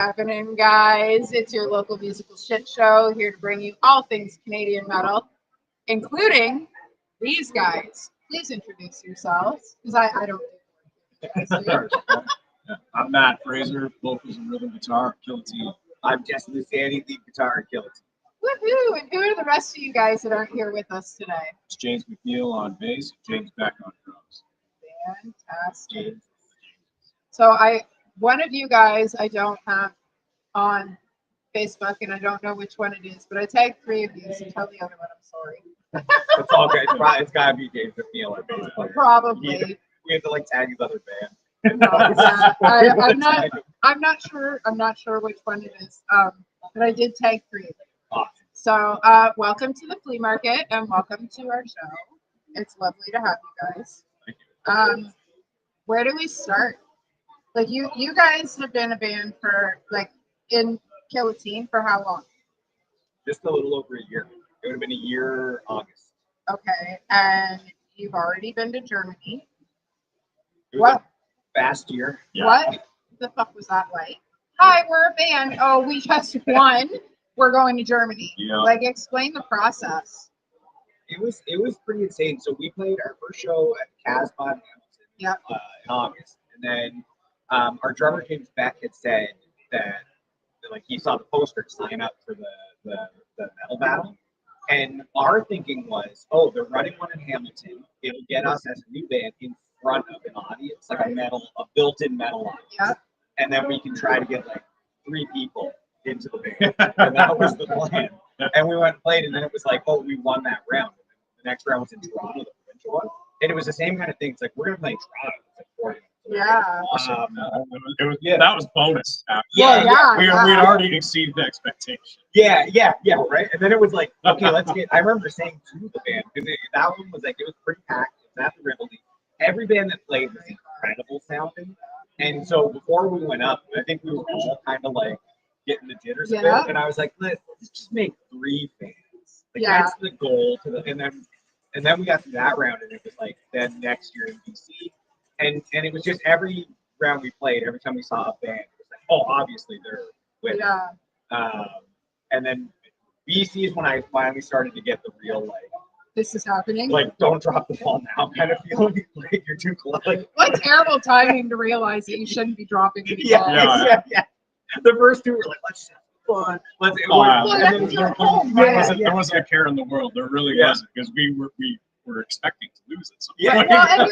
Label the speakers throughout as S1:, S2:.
S1: Happening, guys? It's your local musical shit show here to bring you all things Canadian metal, including these guys. Please introduce yourselves, because I don't do
S2: I'm Matt Fraser, vocals and rhythm guitar, Kill Team.
S3: I'm Jesse Luciani, lead guitar and Kill Team.
S1: Woohoo! And who are the rest of you guys that aren't here with us today?
S2: It's James McNeil on bass, James Beck on drums.
S1: Fantastic. So one of you guys I don't have on Facebook, and I don't know which one it is, but I tagged 3 of you, so tell the other one I'm sorry.
S3: It's all good. It's gotta be James McNeil, our bass player.
S1: Probably.
S3: We have to tag his other band.
S1: I'm not sure which one it is. But I did tag 3 of them.
S3: Awesome.
S1: So welcome to the flea market and welcome to our show. It's lovely to have you guys. Where do we start? Like you guys have been a band for in Kill Team for how long?
S3: Just a little over a year. It would have been a year August.
S1: Okay, and you've already been to Germany.
S3: What? Fast year.
S2: Yeah.
S1: What the fuck was that like? Hi, we're a band. Oh, we just won. We're going to Germany.
S2: Yeah.
S1: Explain the process.
S3: It was pretty insane. So we played our first show at Casbah in Hamilton in August, and then our drummer James Beck had said that he saw the poster sign up for the metal battle, and our thinking was, oh, they're running one in Hamilton. It'll get us as a new band in front of an audience, a built-in metal audience.
S1: Yeah.
S3: And then we can try to get 3 people into the band. And that was the plan. And we went and played, and then it was oh, we won that round. And the next round was in Toronto, the provincial one. And it was the same kind of thing. It's we're gonna play Toronto. It's 40 minutes.
S1: Yeah.
S2: Awesome. That was bonus.
S1: We
S2: had already exceeded the expectation.
S3: Yeah, right. And then it was okay, let's get. I remember saying to the band because that one was it was pretty packed. It was at the Rivoli. Every band that played was incredible sounding. And so before we went up, I think we were all kind of getting the jitters a bit. And I was let's just make 3 fans. That's the goal and then we got through that round, and it was then next year in BC. And it was just every round we played, every time we saw a band, it was oh, obviously they're winning.
S1: Yeah.
S3: And then BC is when I finally started to get the real
S1: this is happening.
S3: Don't drop the ball now kind of feeling. You're too close.
S1: What terrible timing to realize that you shouldn't be dropping the ball.
S3: Yeah. The first 2 were let's just have fun.
S2: There wasn't a care in the world. There really wasn't, because we were expecting to lose it.
S1: Well, and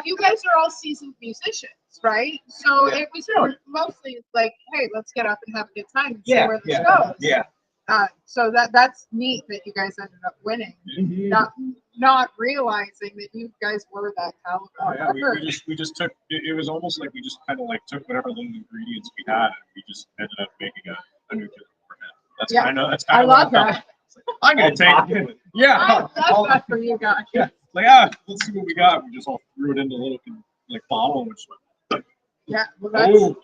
S1: you guys are all seasoned musicians, right? So it was mostly hey, let's get up and have a good time and see where this goes.
S3: Yeah.
S1: So that's neat that you guys ended up winning, not realizing that you guys were that caliber.
S2: We just took it was almost we just kind of took whatever little ingredients we had, and we just ended up making a nuclear warhead. That's kind
S1: I
S2: of
S1: love that.
S2: I'm gonna take it.
S1: I love that for you guys.
S2: Yeah. Let's see what we got. We just all threw it into a little bottle and just went.
S1: Yeah, well,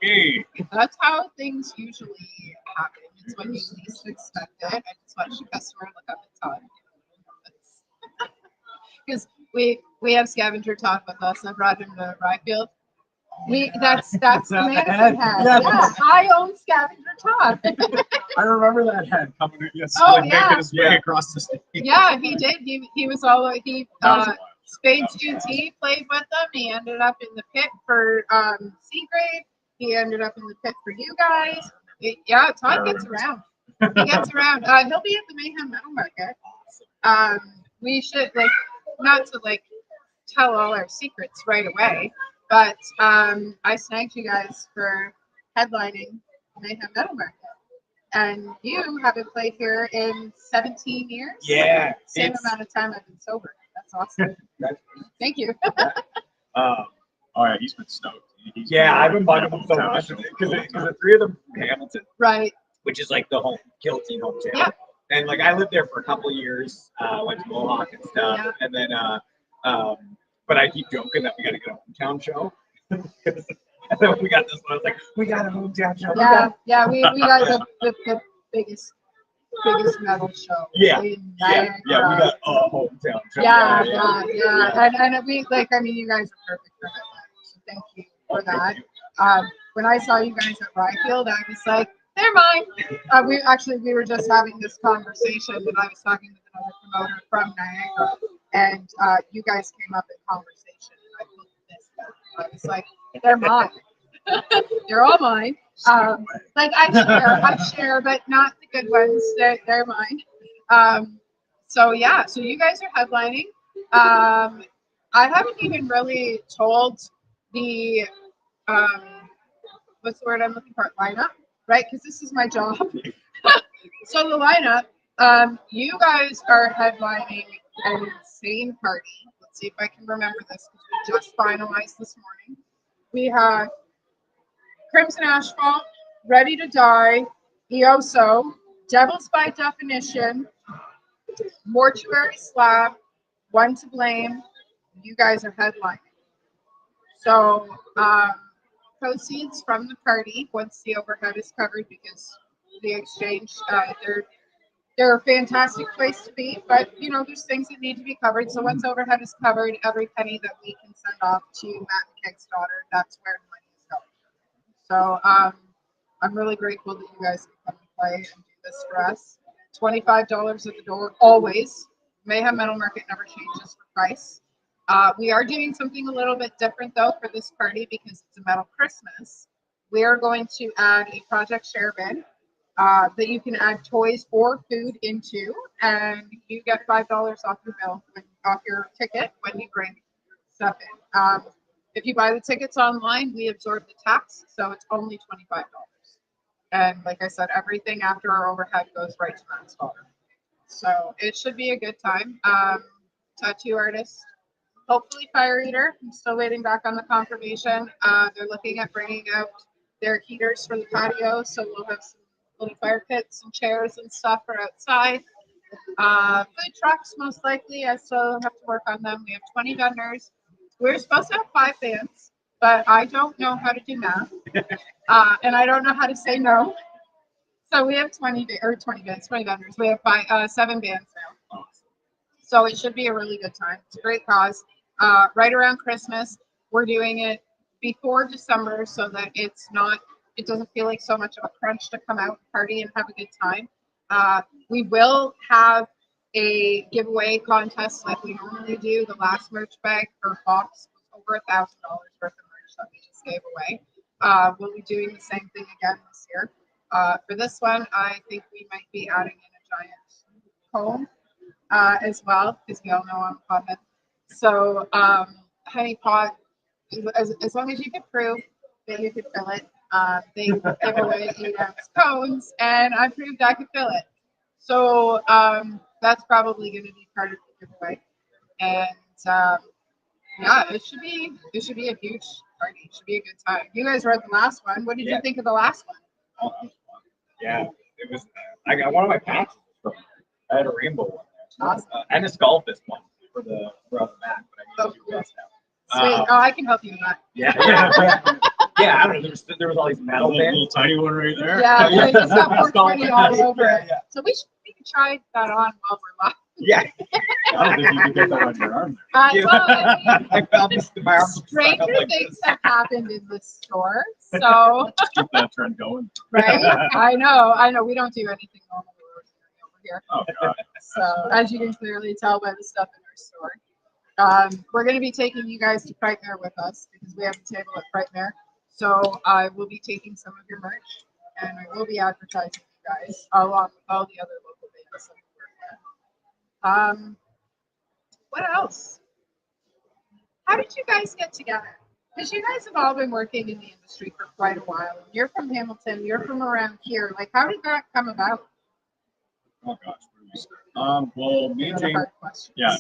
S2: that's
S1: how things usually happen. It's when you least expect it. I just watched a customer look up at Todd. Because we have Scavenger Todd with us. I brought him to Ryfield. That's the Medicine Head. Yeah, I own Scavenger Todd.
S2: I remember that head coming in, making his way across the stage.
S1: Yeah, he did. He was Spades UT played with them. He ended up in the pit for C grade. He ended up in the pit for you guys. Todd gets around. He gets around. He'll be at the Mayhem Metal Market. We should not to tell all our secrets right away, but I snagged you guys for headlining Mayhem Metal Market. And you haven't played here in 17 years?
S3: Yeah.
S1: Same amount of time I've been sober. That's awesome. Thank you.
S2: He's been stoked.
S3: I've been bugging him so much because the 3 of them from Hamilton,
S1: right?
S3: Which is the home Kill Team hometown.
S1: Yeah.
S3: And I lived there for a couple of years, went to Mohawk and stuff, and then but I keep joking that we got to get a hometown show. And then we got this one. I was we got a hometown show.
S1: We got the biggest metal show.
S3: We got a hometown show.
S1: And we you guys are perfect for that. So thank you for that. when I saw you guys at Ryfield, I was like, they're mine. We were just having this conversation, and I was talking with another promoter from Niagara, and you guys came up in conversation, and I looked at this. I was like, they're mine. They're all mine. Like I share, but not the good ones. They're mine. So yeah, so you guys are headlining. I haven't even really told the what's the word I'm looking for? Lineup, right? Because this is my job. So the lineup, you guys are headlining an insane party. Let's see if I can remember this because we just finalized this morning. We have Crimson Asphalt, Ready to Die, Eoso, Devils by Definition, Mortuary Slab, One to Blame. You guys are headlining. So proceeds from the party, once the overhead is covered, because the exchange, they're a fantastic place to be, but you know there's things that need to be covered. So once overhead is covered, every penny that we can send off to Matt McKegg's daughter, that's where the money is going. So I'm really grateful that you guys can come and play and do this for us. $25 at the door, always. Mayhem Metal Market never changes for price. We are doing something a little bit different though for this party because it's a metal Christmas. We are going to add a project share bin that you can add toys or food into, and you get $5 off your bill, off your ticket when you bring stuff in. If you buy the tickets online, we absorb the tax, so it's only $25. And like I said, everything after our overhead goes right to Matt's daughter. So it should be a good time. Tattoo artist, hopefully Fire Eater. I'm still waiting back on the confirmation. They're looking at bringing out their heaters for the patio, so we'll have some little fire pits and chairs and stuff for outside. Food trucks, most likely. I still have to work on them. We have 20 vendors. We're supposed to have 5 bands, but I don't know how to do math, and I don't know how to say no. So we have 20 vendors. We have 7 bands now. So it should be a really good time. It's a great cause. Right around Christmas, we're doing it before December so that it doesn't feel like so much of a crunch to come out, party, and have a good time. We will have a giveaway contest like we normally do. The last merch bag or box was over $1,000 worth of merch that we just gave away. We'll be doing the same thing again this year. For this one, I think we might be adding in a giant comb as well, because we all know I'm a pothead. So honey pot, as long as you can prove that you could fill it, they give away 8-ounce cones, and I proved I could fill it. So that's probably going to be part of the giveaway. And yeah, it should be a huge party. It should be a good time. You guys were at the last one. What did you think of the last one?
S3: Oh, that was fun. Yeah, it was. I got one of my patches from there. I had a rainbow one there.
S1: Awesome.
S3: And a skullfist one for on the back, but I need to do this now.
S1: Sweet. I can help you with that.
S3: Yeah. Yeah, I don't know. There was all these metal
S2: little
S3: bands.
S2: tiny one right there.
S1: Yeah, it's got 420 all over it.
S3: Yeah.
S1: So we can try that on while we're live.
S3: Yeah.
S2: I don't think you can get that on your arm.
S1: Well, I mean,
S3: I found this my arm.
S1: stranger things have happened in this store. So,
S2: Just keep that trend going.
S1: right? I know. We don't do anything normal over here.
S2: Oh God.
S1: So, as you can clearly tell by the stuff in our store, we're going to be taking you guys to Frightmare with us because we have a table at Frightmare. So, I will be taking some of your merch, and I will be advertising you guys along with all the other local bands that we work with. What else? How did you guys get together? Because you guys have all been working in the industry for quite a while. You're from Hamilton. You're from around here. Like, how did that come about?
S2: Oh gosh, where do we start? Well, me and
S1: Those are
S2: James,
S1: hard questions.
S2: yeah.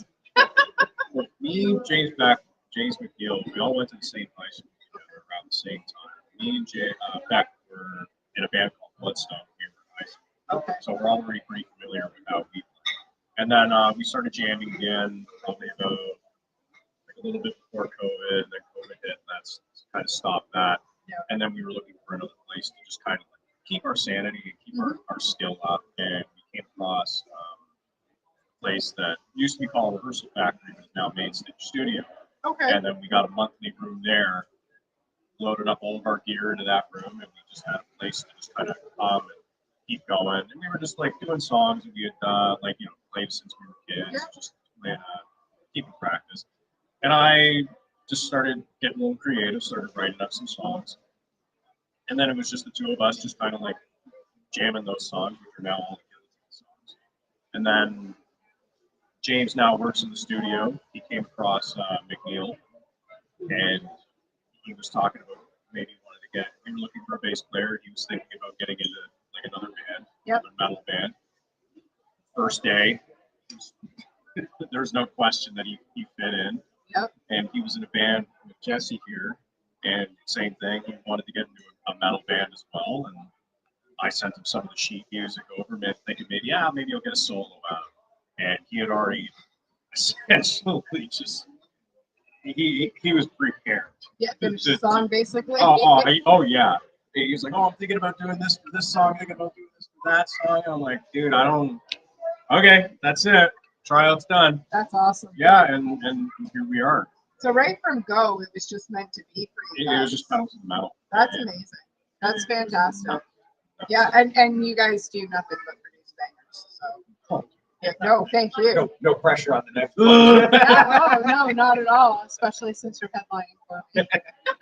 S2: Well, me, James McNeil, we all went to the same high school together around the same time. Me and Beck were in a band called Bloodstone when we were in high school.
S1: Okay.
S2: So we're already pretty familiar with how we play. And then we started jamming again probably about a little bit before COVID. Then COVID hit, and that's kind of stopped that.
S1: Yeah.
S2: And then we were looking for another place to just kind of like keep our sanity and keep our skill up. And we came across a place that used to be called Rehearsal Factory, but is now Main Stage Studio.
S1: Okay.
S2: And then we got a monthly room there. loaded up all of our gear into that room, and we just had a place to just kind of come and keep going. And we were just like doing songs that we had like played since we were kids, just playing, keeping practice. And I just started getting a little creative, started writing up some songs, and then it was just the two of us, just kind of like jamming those songs, which are now all the songs. And then James now works in the studio. He came across McNeil, and he was talking about maybe he wanted to get. We were looking for a bass player. He was thinking about getting into like another band, another metal band. First day, there's no question that he fit in.
S1: Yep.
S2: And he was in a band with Jesse here, and same thing. He wanted to get into a metal band as well, and I sent him some of the sheet music over, thinking maybe he'll get a solo out. And he had already essentially just he was prepared.
S1: Yeah, finish the song basically.
S2: Oh yeah. He was like, I'm thinking about doing this for this song, thinking about doing this for that song. I'm like, dude, okay, that's it. Tryout's done.
S1: That's awesome.
S2: Yeah, and here we are.
S1: So right from go, it was just meant to be for you guys.
S2: It was just pedal to the metal.
S1: That's amazing. That's fantastic. Yeah, and you guys do nothing but produce bangers. So yeah, no, thank you.
S3: No pressure on the next one.
S1: Yeah, no, not at all. Especially since you're headlining for me.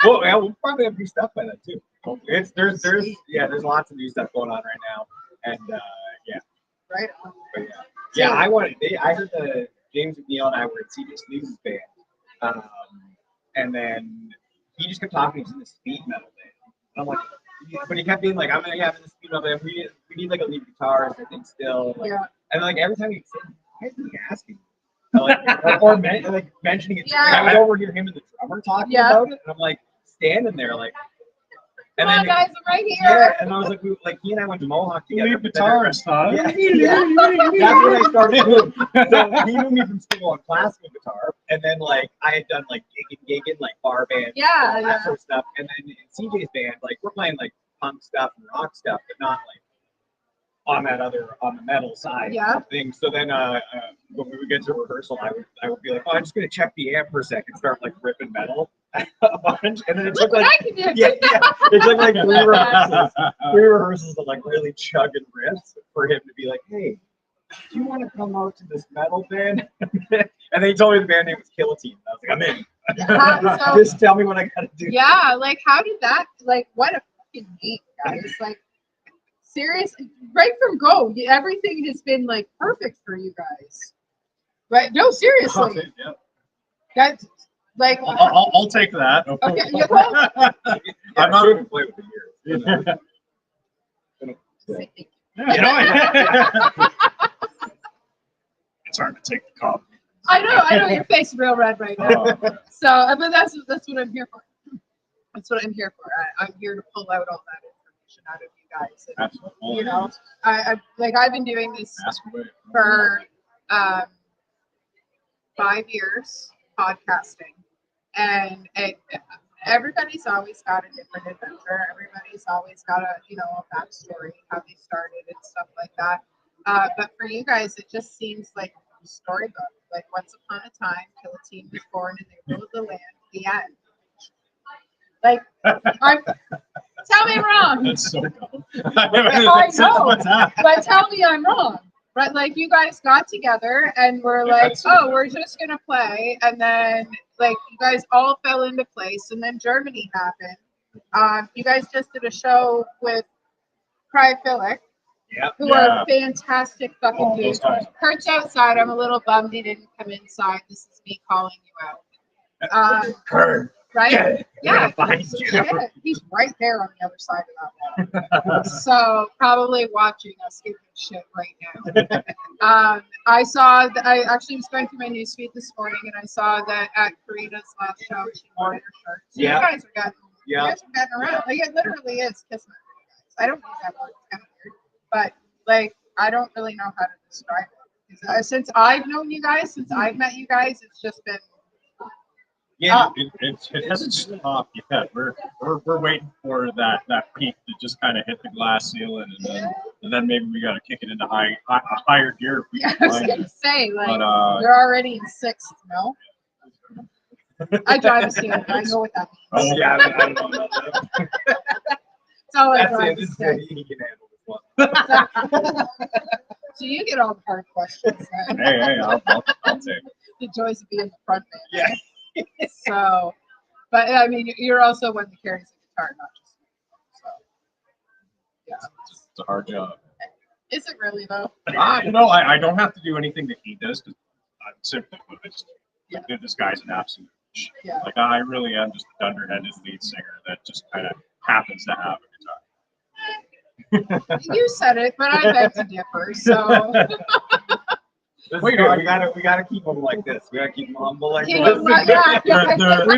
S3: Well, yeah, we'll probably have new stuff by then too. There's lots of new stuff going on right now, and yeah.
S1: Right on.
S3: But yeah, I heard the James McNeil and I were at CJ Sneez's band, and then he just kept talking. He's in the speed metal band, and I'm like, but he kept being like, I'm in the speed metal band. We need like a lead guitarist, I think still. Like, and like every time he'd say, why is he asking? Or mentioning it.
S1: Yeah.
S3: And I would overhear him and the drummer talking about it, and I'm like standing there like.
S1: Come on, guys, I'm right here.
S3: Yeah, and I was like, he and I went to Mohawk together.
S2: Lead guitarist, huh?
S3: Yeah. That's when I started doing. So he knew me from school on classical guitar, and then like I had done like gigging like bar band, that sort of stuff. And then in CJ's band, like we're playing like punk stuff and rock stuff, but not like on the metal side of things. So then when we would get to rehearsal, I would be like, I'm just gonna check the amp for a second, start like ripping metal a bunch, and then it took like it took like three rehearsals of like really chugging riffs for him to be like, hey, do you want to come out to this metal band? And then he told me the band name was Kill Team. I was like, I'm in. Just tell me what I gotta do.
S1: Yeah, like how did that? Like what a fucking name, guys! Like. Seriously, right from go, everything has been like perfect for you guys. Right? No, seriously. That's like.
S2: I'll take that.
S1: Okay.
S3: I'm not even play with the years.
S2: It's hard to take the compliment.
S1: I know your face is real red right now. So, but that's what I'm here for. That's what I'm here for. I'm here to pull out all that information out of you guys. And,
S2: absolutely.
S1: You know, I've been doing this for 5 years, podcasting, and everybody's always got a different adventure. Everybody's always got a backstory, how they started and stuff like that. But for you guys, it just seems like a storybook. Like once upon a time, Kill Team was born and they ruled the land. The end. Like, tell me I'm wrong.
S2: That's so dumb.
S1: I know, but tell me I'm wrong. Right? Like you guys got together and were like, we're just gonna play, and then like you guys all fell into place, and then Germany happened. You guys just did a show with Cryphilic, who are fantastic fucking dudes. Kurt's outside. I'm a little bummed he didn't come inside. This is me calling you out.
S3: Kurt.
S1: Right? Yeah.
S3: Shit.
S1: He's right there on the other side of that wall. So probably watching us give him shit right now. I actually was going through my newsfeed this morning and I saw that at Karina's last show she wore your shirt. So you guys are getting around. Like it literally is kismet for you guys. I don't use that word, it's kind of weird. But like I don't really know how to describe it. Since I've known you guys, since I've met you guys, it's just been
S2: it hasn't stopped yet. We're waiting for that peak to just kind of hit the glass ceiling, and then maybe we got to kick it into higher gear.
S1: I was gonna say, like you're already in 6th, no? I drive a Stanley. I know what that means.
S2: Oh,
S3: Yeah, I don't know about that.
S1: That's all I
S3: That's
S1: drive
S3: it.
S1: a
S3: This is
S1: Stanley.
S3: good. He can handle this one.
S1: So you get all the hard questions. Then.
S2: hey, I'll take it.
S1: The joys of being the front man.
S3: Yeah.
S1: So, but I mean, you're also one that carries a guitar, not just you. So, yeah.
S2: It's a hard job.
S1: Is it really though?
S2: No, I don't have to do anything that he does because I'm simply put, this guy's an absolute.
S1: Yeah.
S2: Like I really am just a dunderheaded lead singer that just kind of happens to have a guitar.
S1: You said it, but I beg to differ. So
S3: Wait, we gotta keep him like this. We gotta keep him humble like
S1: Keep
S3: this.
S1: him like- yeah.
S3: We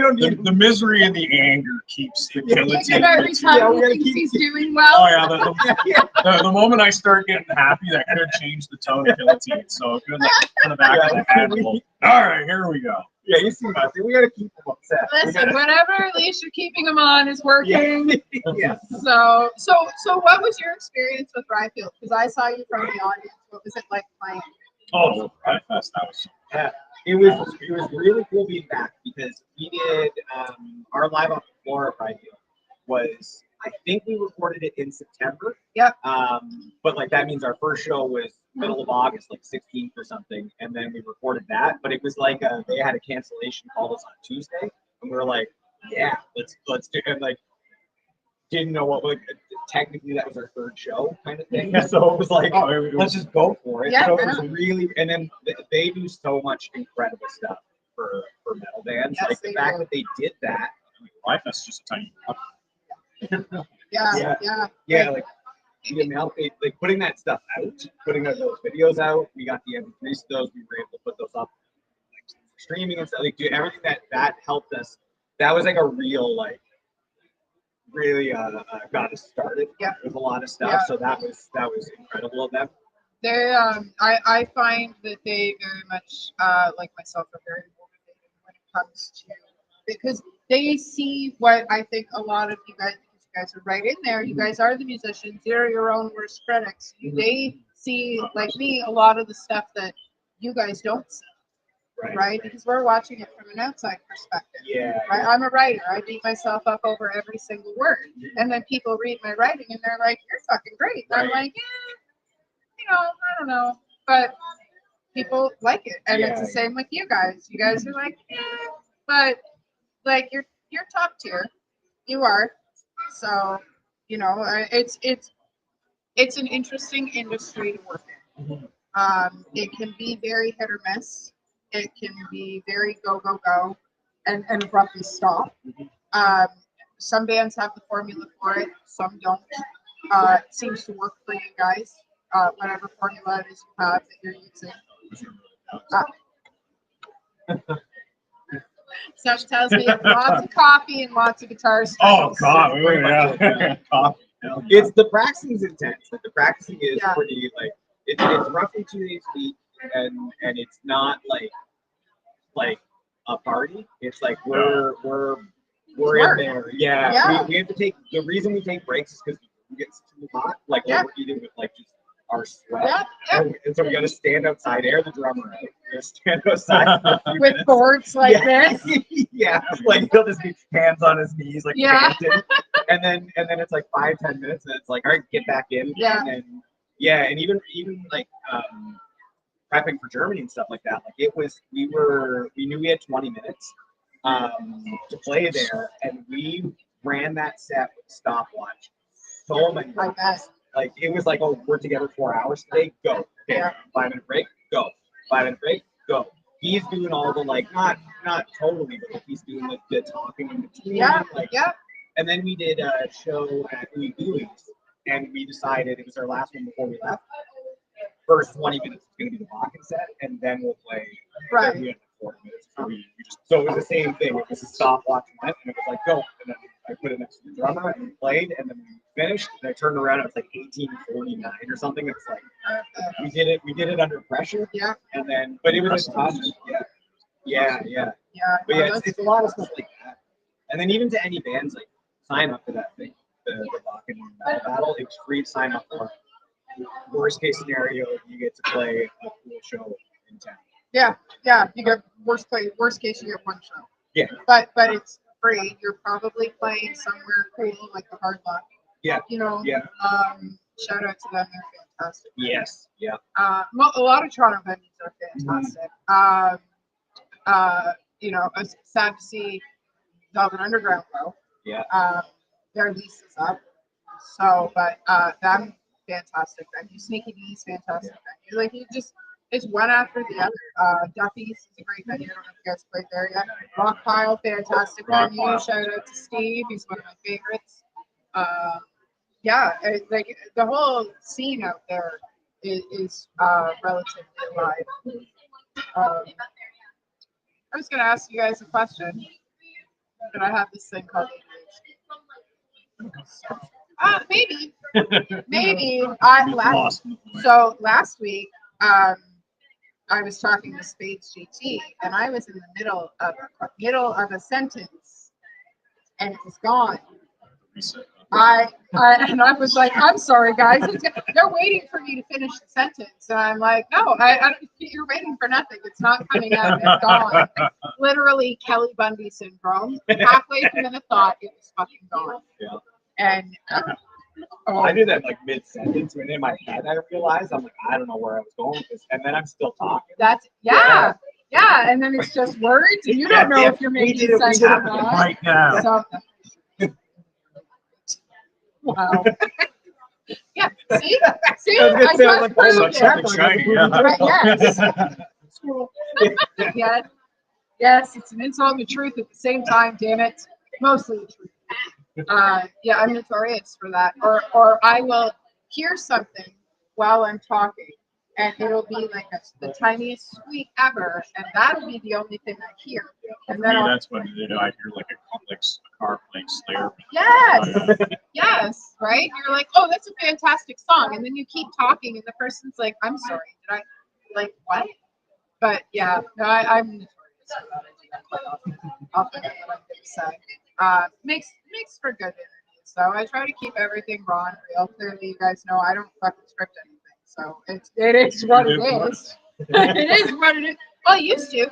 S3: don't need him.
S2: The misery and the anger keeps the
S1: and
S2: guillotine.
S1: every time
S3: Yeah, we
S1: he
S3: gotta
S1: thinks
S3: keep-
S1: he's doing
S2: Oh
S1: well,
S2: yeah, the moment I start getting happy, that could change the tone of guillotine. So good luck in the back of the handle. All right, here we go.
S3: Yeah, you see us. We gotta keep him upset. We
S1: listen,
S3: gotta-
S1: whatever at least you're keeping him on is working.
S3: yeah.
S1: So what was your experience with Ryfield? Because I saw you from the audience. What was it like playing?
S2: Oh, Pride Fest, that was.
S3: It was really cool being back because we did our live on the floor at Pride Field was I think we recorded it in September.
S1: Yep.
S3: But like that means our first show was middle of August, like 16th or something, and then we recorded that. But it was like they had a cancellation called us on Tuesday, and we were like, yeah, let's do it. And like didn't know what like technically that was our third show kind of thing. So it was like, let's just go for it.
S1: Yeah,
S3: So it was really, and then they do so much incredible stuff for metal bands.
S1: Yes,
S3: like the
S1: they
S3: fact
S1: do.
S3: that they did that.
S2: Pride Fest is just a tiny.
S1: Yeah.
S3: Like the amount like putting that stuff out, putting those videos out. We got the MP3s of those. We were able to put those up like streaming and stuff. Like do everything that helped us. That was like a real like really got us started.
S1: Yeah.
S3: With a lot of stuff.
S1: Yeah.
S3: So that was incredible of them.
S1: They I find that they very much like myself are very motivated when it comes to because they see what I think a lot of you guys are right in there. You guys are the musicians. You're your own worst critics. They see like me a lot of the stuff that you guys don't see, right? Because we're watching it from an outside perspective.
S3: Yeah.
S1: Right? I'm a writer. I beat myself up over every single word, and then people read my writing and they're like, "You're fucking great." And I'm like, "Yeah, I don't know," but people like it, and it's the same with you guys. You guys are like, "Yeah," but like you're top tier. You are. So, it's an interesting industry to work in. It can be very hit or miss. It can be very go, and abruptly stop. Some bands have the formula for it. Some don't. It seems to work for you guys. Whatever formula it is you have that you're using. Such tells me lots of coffee and lots of guitars.
S2: Oh God, yeah. Coffee.
S3: It's the practicing's intense. Like the practicing is
S1: Yeah.
S3: pretty like it's roughly 2 days a week, and it's not like a party. It's like we're in there. Yeah.
S1: Yeah.
S3: We have to take the reason we take breaks is because we get too hot. Like
S1: Yeah.
S3: overheated with like just our sweat.
S1: Yeah.
S3: And so we got to stand outside, air the drummer out. We got to stand outside for a few
S1: With
S3: minutes.
S1: boards like this.
S3: Yeah, like he'll just be hands on his knees, like
S1: Yeah.
S3: panting. and then it's like 5-10 minutes, and it's like, all right, get back in.
S1: Yeah.
S3: And then and even like prepping for Germany and stuff like that. Like we knew we had 20 minutes to play there, and we ran that set with a stopwatch so many
S1: Like
S3: times.
S1: that.
S3: Like it was like, oh, we're together 4 hours today. Go. Okay.
S1: Yeah.
S3: 5-minute break. Go. 5-minute break. Go. He's doing all the like not totally, but he's doing the talking in between.
S1: Yeah.
S3: Like,
S1: Yeah.
S3: And then we did a show at Louis Louie's, and we decided it was our last one before we left. First 20 minutes is going to be the Bakken set, and then we'll play.
S1: Right.
S3: We had 40 minutes. So it was the same thing. It was a stopwatch went, and it was like go. And then I put it next to the drummer, and we played, and then we finished. And I turned around, and it was like 18:49 or something. It's like we did it under pressure.
S1: Yeah.
S3: And then, but it was a tough. Yeah.
S1: Yeah.
S3: But
S1: no,
S3: yeah,
S1: that's
S3: it's a lot of stuff like that. And then even to any bands, like sign up for that thing, the Bakken Metal Battle. It's free to sign up for. Worst case scenario, you get to play a cool show in town.
S1: Yeah. You get worst case, you get one show.
S3: Yeah.
S1: But it's free. You're probably playing somewhere cool like the Hard Luck.
S3: Yeah.
S1: You know.
S3: Yeah.
S1: Shout out to them. They're fantastic.
S3: Yes. Yeah.
S1: A lot of Toronto venues are fantastic. You know, it's sad to see Velvet Underground go.
S3: Yeah.
S1: Their lease is up. So, but them fantastic venue. Sneaky D's fantastic venue. Like it's one after the other. Duffy's is a great venue. I don't know if you guys played there yet. Rock Pile, fantastic venue.
S2: Rockpile.
S1: Shout out to Steve. He's one of my favorites. Yeah, like the whole scene out there is relatively alive. I was gonna ask you guys a question, but I have this thing called maybe. Last week, I was talking to Spades GT, and I was in the middle of a sentence, and it was gone. I was like, I'm sorry, guys. They're waiting for me to finish the sentence. And I'm like, no, you're waiting for nothing. It's not coming out. It's gone. Literally Kelly Bundy syndrome. Halfway through the thought, it was fucking gone.
S3: Yeah.
S1: And
S3: I did that like mid-sentence, and in my head I realized I'm like, I don't know where I was going with this, and then I'm still talking.
S1: That's yeah. And then it's just words, and you don't know if you're making sense or not.
S2: Right now.
S1: So, wow. Yeah. See, I just proved
S2: Something shiny, yeah.
S1: Right, yes. Yes, it's an insult and the truth at the same time. Damn it, mostly the truth. Yeah, I'm notorious for that. Or I will hear something while I'm talking, and it'll be like the tiniest squeak ever, and that'll be the only thing I hear. And then
S2: that's when I hear like a car playing Slayer.
S1: Yes, yes, right. You're like, oh, that's a fantastic song, and then you keep talking, and the person's like, I'm sorry, did I like what? But yeah, no, I'm notorious for that. I do that quite often what I'm gonna say. Makes for good interviews. So I try to keep everything raw and real. Clearly, you guys know I don't fucking script anything. So it is what it is. It is what it is. Well, I used to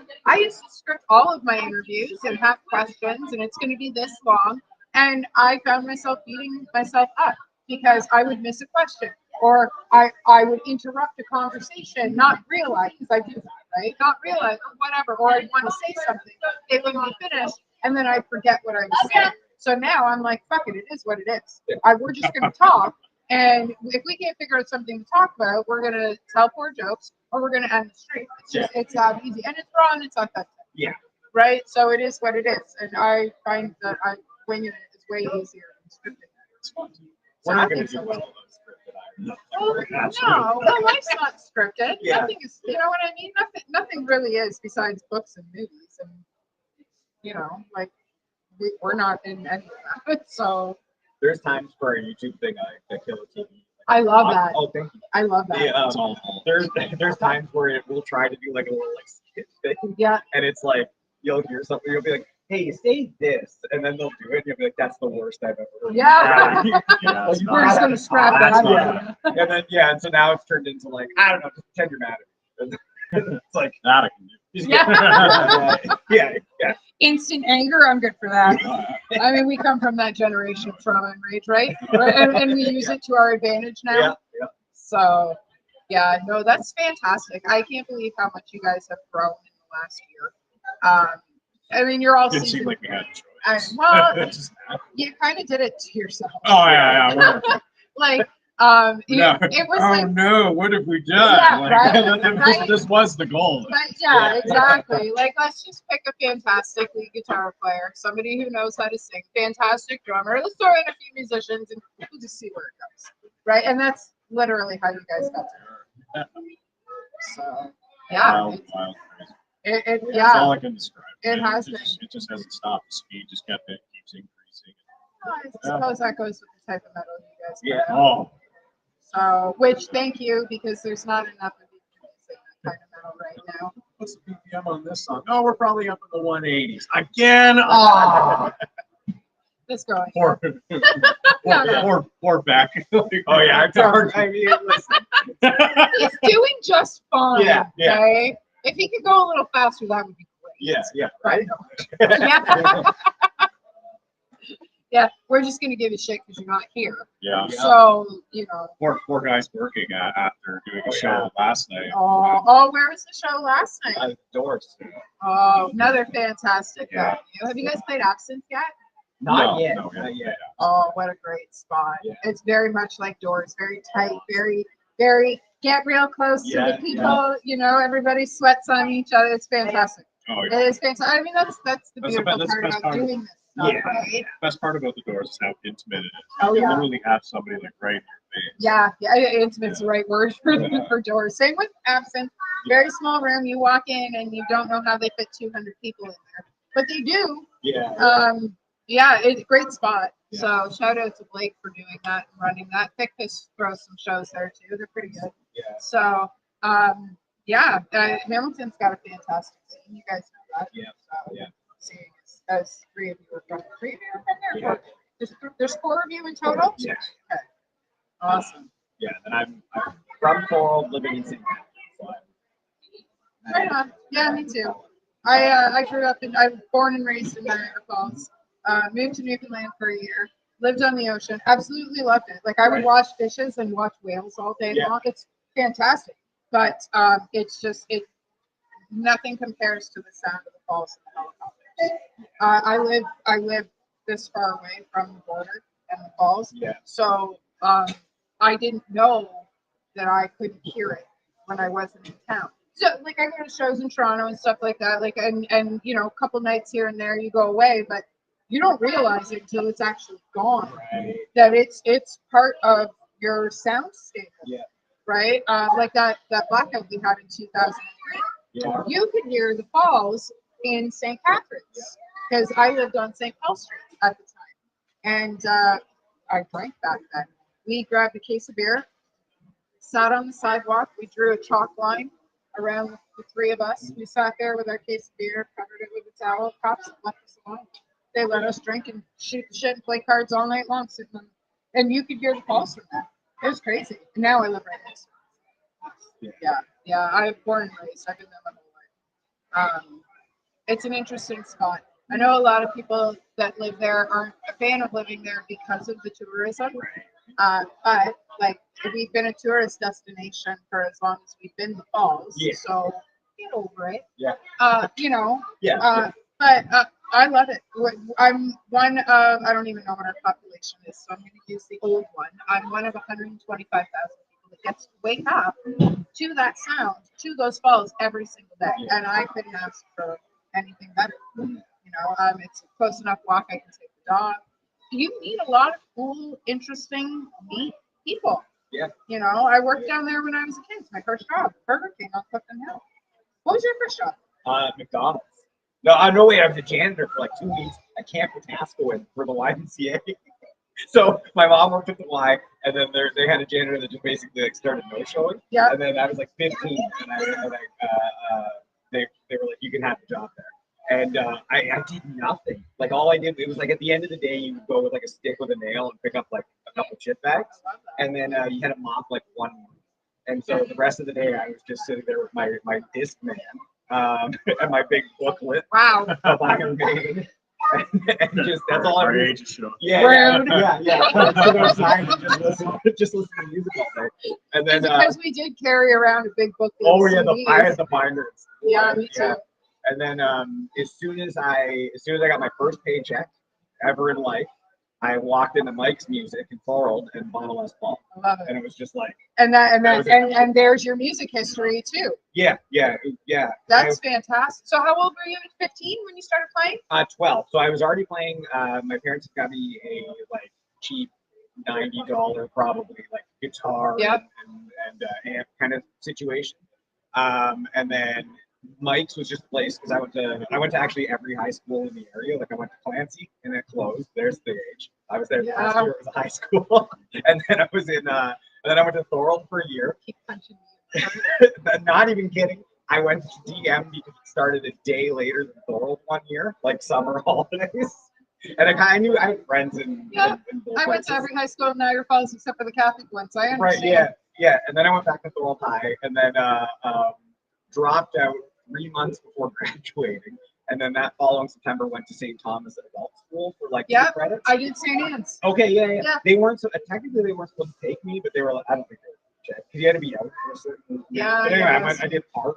S1: script all of my interviews and have questions, and it's going to be this long. And I found myself beating myself up because I would miss a question, or I would interrupt a conversation, not realize, because I do that, right? Not realize, or whatever, or I'd want to say something, it wouldn't be finished, and then I'd forget what I was saying. So now I'm like, fuck it, it is what it is. We're just going to talk. And if we can't figure out something to talk about, we're going to tell poor jokes or we're going to end the stream. It's that easy. And it's raw and it's authentic. Yeah. Right? So it is what it is. And I find that winging it is way easier than scripting.
S3: We're not going to do well on scripted either.
S1: No, life's not scripted.
S3: Yeah.
S1: Nothing is, you know what I mean? Nothing really is besides books and movies. And, you know, like, we're not in any of that. So
S3: there's times for a YouTube thing I kill a TV.
S1: I love that.
S3: Oh, thank you.
S1: I love that.
S3: Yeah, there's times where it will try to do like a little like skit thing.
S1: Yeah.
S3: And it's like you'll hear something, you'll be like, "Hey, say this," and then they'll do it, and you'll be like, "That's the worst I've ever heard."
S1: Yeah. We're just gonna scrap that.
S3: And then and so now it's turned into like, I don't know, just pretend you're mad at me. It's like
S2: that I can do.
S1: Yeah. Instant anger, I'm good for that. I mean, we come from that generation of trauma and rage, right? And we use it to our advantage now.
S3: Yeah.
S1: So, yeah, no, that's fantastic. I can't believe how much you guys have grown in the last year. I mean, you're all
S2: Didn't seem like we had a choice.
S1: Well, you kind of did it to yourself.
S2: Oh, yeah.
S1: Like, it was
S2: oh no, what have we done?
S1: Yeah, right?
S2: This was the goal.
S1: But yeah, exactly. Like, let's just pick a fantastic lead guitar player, somebody who knows how to sing, fantastic drummer. Let's throw in a few musicians and we'll just see where it goes. Right? And that's literally how you guys got to. So, yeah.
S2: Wild,
S1: crazy.
S2: That's all I can describe.
S1: It has been.
S2: It just hasn't stopped. The speed just keeps increasing.
S1: I suppose that goes with the type of metal you guys
S2: Yeah.
S1: play.
S2: Oh.
S1: So, which, thank you, because there's not enough of you that kind of metal right now.
S2: What's the BPM on this song? Oh, we're probably up in the 180s. Again?
S1: Oh. Let's go.
S2: Or back.
S3: Oh, yeah. It's hard. I mean,
S1: he's doing just fine.
S3: Yeah.
S1: Okay? If he could go a little faster, that would be great.
S3: Yeah, yeah.
S1: Right. Yeah. Yeah, we're just gonna give you shit because you're not here.
S2: Yeah.
S3: Yeah.
S1: So, you know.
S2: Poor guy's working after doing a
S3: Oh,
S2: show
S3: yeah.
S2: last night.
S1: Oh, where was the show last night?
S3: Doors.
S1: Oh, another fantastic
S2: Yeah.
S1: venue. Have you guys played Absinthe yet?
S3: Not
S2: No,
S3: yet.
S2: no,
S3: Not yet.
S1: Oh, what a great spot.
S3: Yeah.
S1: It's very much like Doors, very tight, very get real close to
S3: Yeah,
S1: the people, you know, everybody sweats on each other. It's fantastic.
S2: Oh, yeah.
S1: It is fantastic. I mean, that's the
S2: That's the
S1: beautiful
S2: that's the
S1: part
S2: best
S1: about
S2: part of it.
S1: doing this stuff,
S3: Yeah.
S1: right?
S2: Best part about the Doors is how intimate it is.
S1: Oh,
S2: You
S1: yeah.
S2: literally have somebody like right in your face.
S1: Yeah, intimate's the right word for Doors. Same with Absinthe. Very small room. You walk in and you don't know how they fit 200 people in there, but they do.
S3: Yeah.
S1: Yeah, it's a great spot.
S3: Yeah.
S1: So shout out to Blake for doing that and running that. Thickfish throws some shows there too. They're pretty good.
S3: Yeah.
S1: So yeah, Hamilton's got a fantastic scene. You guys know that.
S3: Yeah.
S1: So,
S3: Yeah.
S1: seeing as three of you are from there.
S3: Yeah.
S1: There's 4 of you in total.
S3: Yeah.
S1: Okay. Awesome.
S3: Yeah. And I'm from Coral, living in St. Catharines. So
S1: Right on. Yeah, me too. I grew up I was born and raised in Niagara Falls. Moved to Newfoundland for a year. Lived on the ocean. Absolutely loved it. Like I would
S3: Right.
S1: watch fishes and watch whales all day
S3: Yeah.
S1: long. It's fantastic. But it's just nothing compares to the sound of the falls and the helicopters. I live this far away from the border and the falls.
S3: Yeah.
S1: So I didn't know that I couldn't hear it when I wasn't in town. So like I go to shows in Toronto and stuff like that, like and you know, a couple nights here and there you go away, but you don't realize it until it's actually gone.
S3: Right.
S1: That it's part of your sound staple.
S3: Yeah.
S1: Right? Like that blackout we had in 2003.
S3: Yeah.
S1: You could hear the falls in St. Catharines because I lived on St. Paul Street at the time, and I drank back then. We grabbed a case of beer, sat on the sidewalk. We drew a chalk line around the 3 of us. We sat there with our case of beer, covered it with a towel. Cops left us alone. They let us drink and shoot the shit and play cards all night long, sitting on, and you could hear the falls from that. It was crazy. And now I live right next to it. Yeah. I was born and raised. I've been there my whole life. It's an interesting spot. I know a lot of people that live there aren't a fan of living there because of the tourism. But like we've been a tourist destination for as long as we've been in the falls.
S3: Yeah.
S1: So get over it.
S3: Yeah.
S1: You know.
S3: Yeah.
S1: But I love it. I'm one of, I don't even know what our population is, so I'm going to use the old one. I'm one of 125,000 people that gets to wake up to that sound, to those falls every single day.
S3: Yeah.
S1: And I couldn't ask for anything better. You know, it's a close enough walk. I can take the dog. You meet a lot of cool, interesting, neat people.
S3: Yeah.
S1: You know, I worked down there when I was a kid. It's my first job, Burger King on Clifton Hill. What was your first job?
S3: McDonald's. No, wait, I was a janitor for like 2 weeks at Camp Wetaskiwin for the YMCA. So my mom worked at the Y, and then they had a janitor that just basically like started no-showing.
S1: Yeah.
S3: And then I was like 15, and they were like, you can have the job there. And I did nothing. Like all I did, it was like at the end of the day, you would go with like a stick with a nail and pick up like a couple chip bags, and then you had to mop like 1 month. And so the rest of the day, I was just sitting there with my disc man. And my big booklet
S1: Wow.
S3: of Iron Maiden. And just that's all I
S2: Our
S3: was.
S2: age is showing.
S1: Rude.
S3: Yeah. Sit outside and just listen to music all day. And then
S1: Because we did carry around a big book.
S3: I had the binders.
S1: Yeah, me too.
S3: And then as soon as I got my first paycheck ever in life, I walked into Mike's Music in Thorold and bought a Les Paul.
S1: I love it.
S3: And it was just like,
S1: And there's your music history too.
S3: yeah.
S1: That's fantastic. So how old were you at 15 when you started playing?
S3: 12. So I was already playing. My parents got me a like cheap $90 probably like guitar
S1: Yep.
S3: and amp kind of situation. And then Mike's was just a place because I went to actually every high school in the area. Like I went to Clancy and it closed. There's the age. I was there last year. It was a high school, and then I was in. And then I went to Thorold for a year.
S1: Keep punching me.
S3: Not even kidding. I went to DM because it started a day later than Thorold 1 year, like summer holidays. And I knew I had friends in.
S1: Yeah,
S3: in both
S1: I went to
S3: places.
S1: every high school in Niagara Falls except for the Catholic one, so I understand.
S3: Right. Yeah. And then I went back to Thorold High, and then dropped out 3 months before graduating. and then that following September went to St. Thomas Adult School for like 2
S1: Yeah,
S3: credits.
S1: I did St. Anne's.
S3: Okay, yeah.
S1: Yeah.
S3: They weren't so technically they weren't supposed to take me, but they were. I don't think they were checked because you had to be out for a certain.
S1: Yeah,
S3: But anyway,
S1: yeah.
S3: I did art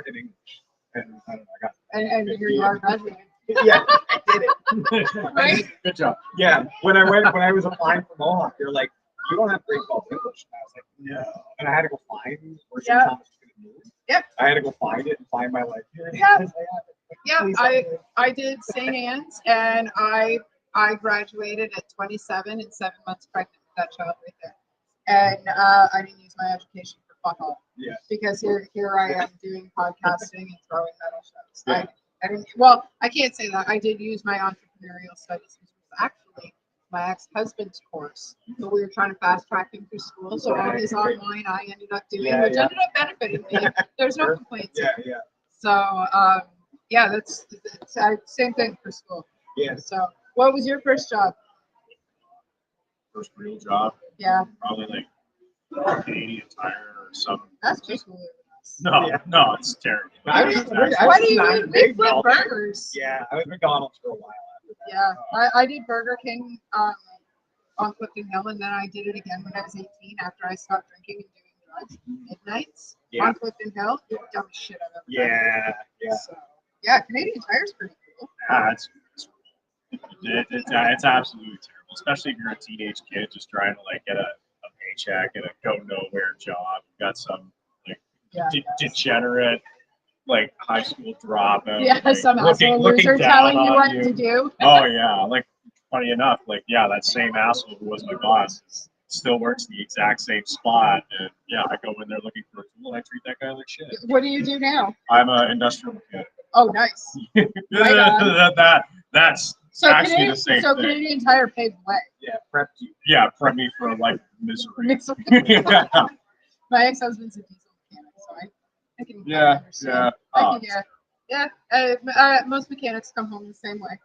S3: and English, and I don't know. I got.
S1: And here you are graduating.
S3: Yeah, I did it.
S1: Right?
S2: Good job.
S3: Yeah, when I was applying for Mohawk, they're like, "You don't have grade 12 English." And I was like, "No," and I had to go find where St.
S1: Yeah.
S3: Thomas was going to move.
S1: Yep.
S3: I had to go find it and find my life here.
S1: Yeah.
S3: Yes, I have it.
S1: Yeah,
S3: Please help me.
S1: I did St. Anne's, and I graduated at 27 and 7 months pregnant with that child right there. And I didn't use my education for fuck all.
S3: Yeah.
S1: Because here I am doing podcasting and throwing metal shows.
S3: Yeah.
S1: I didn't. Well, I can't say that. I did use my entrepreneurial studies, which was actually my ex-husband's course. But we were trying to fast track him through school, so all his online I ended up doing,
S3: Yeah,
S1: which
S3: yeah.
S1: ended up benefiting me. There's no
S3: Sure.
S1: complaints.
S3: Yeah.
S1: So yeah, that's same thing for school.
S3: Yeah.
S1: So, what was your first job?
S2: First real job,
S1: Yeah,
S2: probably like Canadian Tire or some.
S1: that's just weird.
S2: No, it's terrible.
S3: I was- I
S1: What
S3: was
S1: do you
S3: not
S1: mean?
S3: a
S1: We
S3: big
S1: flip
S3: Bell-
S1: burgers.
S3: Yeah, I was McDonald's for a while after that.
S1: Yeah, I did Burger King on Clifton Hill, and then I did it again when I was 18 after I stopped drinking and doing drugs. Midnights
S3: Yeah.
S1: on Clifton Hill. Dumbest shit I've ever done.
S3: Yeah.
S1: So, yeah, Canadian Tire's pretty cool.
S2: Yeah, it's absolutely terrible, especially if you're a teenage kid just trying to like get a paycheck and a go nowhere job. You got some like
S1: Yeah.
S2: degenerate like high school dropout.
S1: Yeah,
S2: like,
S1: some
S2: looking
S1: asshole loser
S2: down
S1: telling you
S2: on
S1: what
S2: you.
S1: to do.
S2: Oh yeah, like funny enough, like yeah, that same asshole who was my boss still works the exact same spot, and yeah, I go in there looking for a tool, I treat that guy like shit.
S1: What do you do now?
S2: I'm an industrial mechanic.
S1: Oh, nice. Right on.
S2: That's
S1: So
S2: actually the same thing.
S1: Canadian Tire paved the way.
S3: Yeah, prepped you.
S2: Yeah, prep me for a life of misery.
S1: My ex-husband's a diesel mechanic, so I can
S2: Yeah,
S1: understand.
S2: yeah.
S1: I can, most mechanics come home the same way.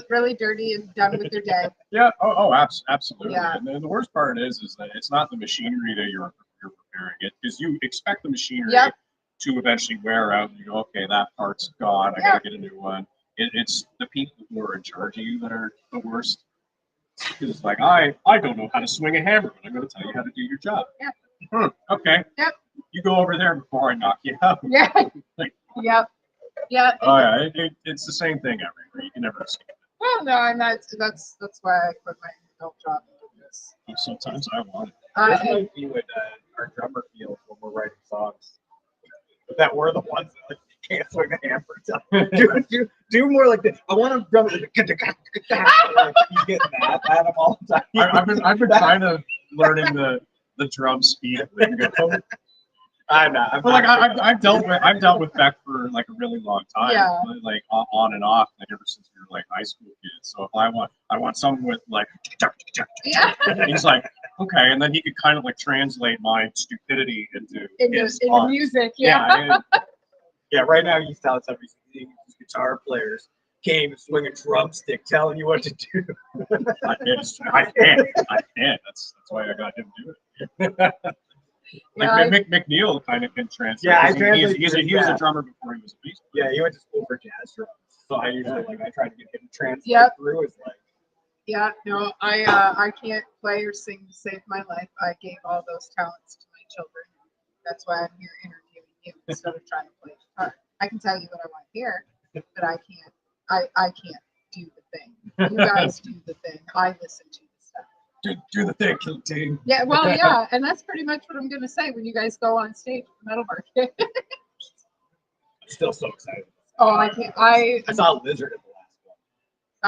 S1: Really dirty and done with their day.
S2: Yeah. Absolutely.
S1: Yeah.
S2: And then the worst part is that it's not the machinery that you're preparing it, because you expect the machinery
S1: Yep.
S2: to eventually wear out, and you go, okay, that part's gone, I gotta get a new one. It's the people who are in charge of you that are the worst. Because it's like, I don't know how to swing a hammer, but I'm going to tell you how to do your job.
S1: Yeah.
S2: Okay.
S1: Yep.
S2: You go over there before I knock you out.
S1: Yeah. Yep. Yeah.
S2: Oh yeah, it's the same thing everywhere. You can never escape it.
S1: Well, no, and that's why I quit my adult job.
S2: Sometimes I want it.
S3: That's how we would our drummer feels when we're writing songs. That we're the ones that like, can't swing a hammer. Do more like this. I want to drum it. He's getting mad at him all the time.
S2: I've been kind of learning the drum speed lingo.
S3: I'm not.
S2: But like I've dealt with Beck for like a really long time.
S1: Yeah.
S2: Like on and off, like ever since we were like high school kids. So if I want someone with like,
S1: Yeah.
S2: he's like, okay, and then he could kind of like translate my stupidity into his
S1: in
S2: art.
S1: music. Yeah.
S3: Yeah, right now you tell every guitar players can't even swing a drumstick telling you what to do.
S2: I can't. That's why I got him to do it. McNeil kind of can translate.
S3: Yeah, I
S2: He
S3: translate.
S2: was a drummer before he was a bass player.
S3: Yeah, he went to school for jazz drums. So I usually I try to get him to translate
S1: Yep.
S3: through. It's like
S1: Yeah, no, I can't play or sing to save my life. I gave all those talents to my children. That's why I'm here interviewing you instead of trying to play guitar. I can tell you what I want to hear, but I can't. I can't do the thing. You guys do the thing. I listen to the stuff.
S2: Do the thing, King Ting.
S1: Yeah, well, yeah, and that's pretty much what I'm gonna say when you guys go on stage at the Metal Market.
S3: I'm still so excited.
S1: Oh, I can't. I
S3: saw Lizard at the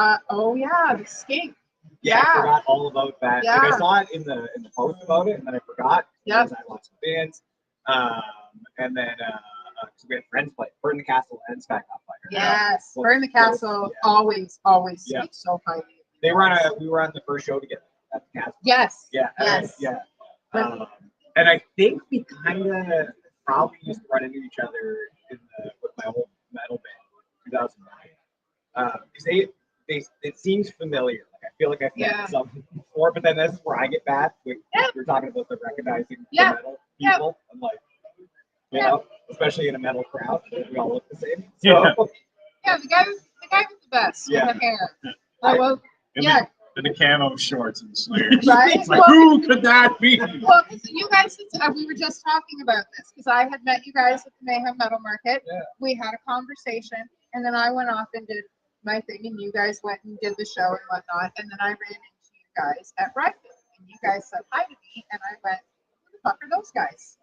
S3: last one.
S1: oh yeah, the skink.
S3: Yeah, I
S1: Yeah.
S3: forgot all about that.
S1: Yeah.
S3: Like, I saw it in the post about it, and then I forgot.
S1: Yeah.
S3: Because I watched the bands. And then because we had friends play Burn the Castle and Sky Fire.
S1: Yes,
S3: Well,
S1: Burn the Castle.
S3: yeah.
S1: always
S3: Yeah.
S1: speaks so highly.
S3: We were on the first show together at the Castle.
S1: Yes.
S3: Yeah.
S1: Yes.
S3: Yeah.
S1: But-
S3: And I think we kind of probably used to run into each other with my old metal band, 2009. Because it seems familiar. Like I feel like I've
S1: Yeah.
S3: met something before, but then this is where I get bad. We're talking about the recognizing
S1: Yeah.
S3: the metal people. I'm like, You know, especially in a metal crowd, we all look the same.
S2: Yeah.
S3: So,
S1: Yeah, the guy with the best
S3: Yeah.
S1: with the hair. Oh, well,
S2: And
S1: yeah,
S2: the camo shorts and Slayers.
S1: right.
S2: It's like, who could that be?
S1: Well, 'cause you guys, we were just talking about this because I had met you guys at the Mayhem Metal Market.
S3: Yeah.
S1: We had a conversation, and then I went off and did my thing, and you guys went and did the show and whatnot. And then I ran into you guys at Redfield, and you guys said hi to me, and I went, "Who the fuck are those guys?"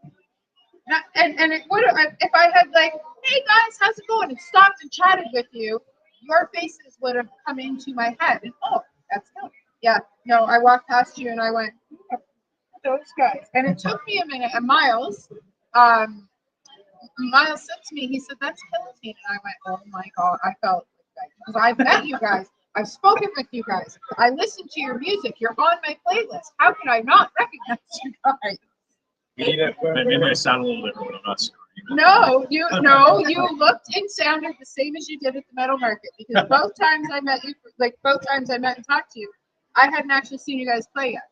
S1: And it would have if I had like, "Hey guys, how's it going?" and stopped and chatted with you, your faces would have come into my head, and oh, that's him. Yeah, no, I walked past you and I went, those guys. And it took me a minute. And Miles said to me, he said, "That's Guillotine." And I went, "Oh my God," I felt like, because I've met you guys. I've spoken with you guys. I listen to your music. You're on my playlist. How could I not recognize you guys?
S3: we need it.
S2: Maybe I sound a little different when I'm not screaming.
S1: No, you looked and sounded the same as you did at the Metal Market, because both times I met you, both times I met and talked to you, I hadn't actually seen you guys play yet.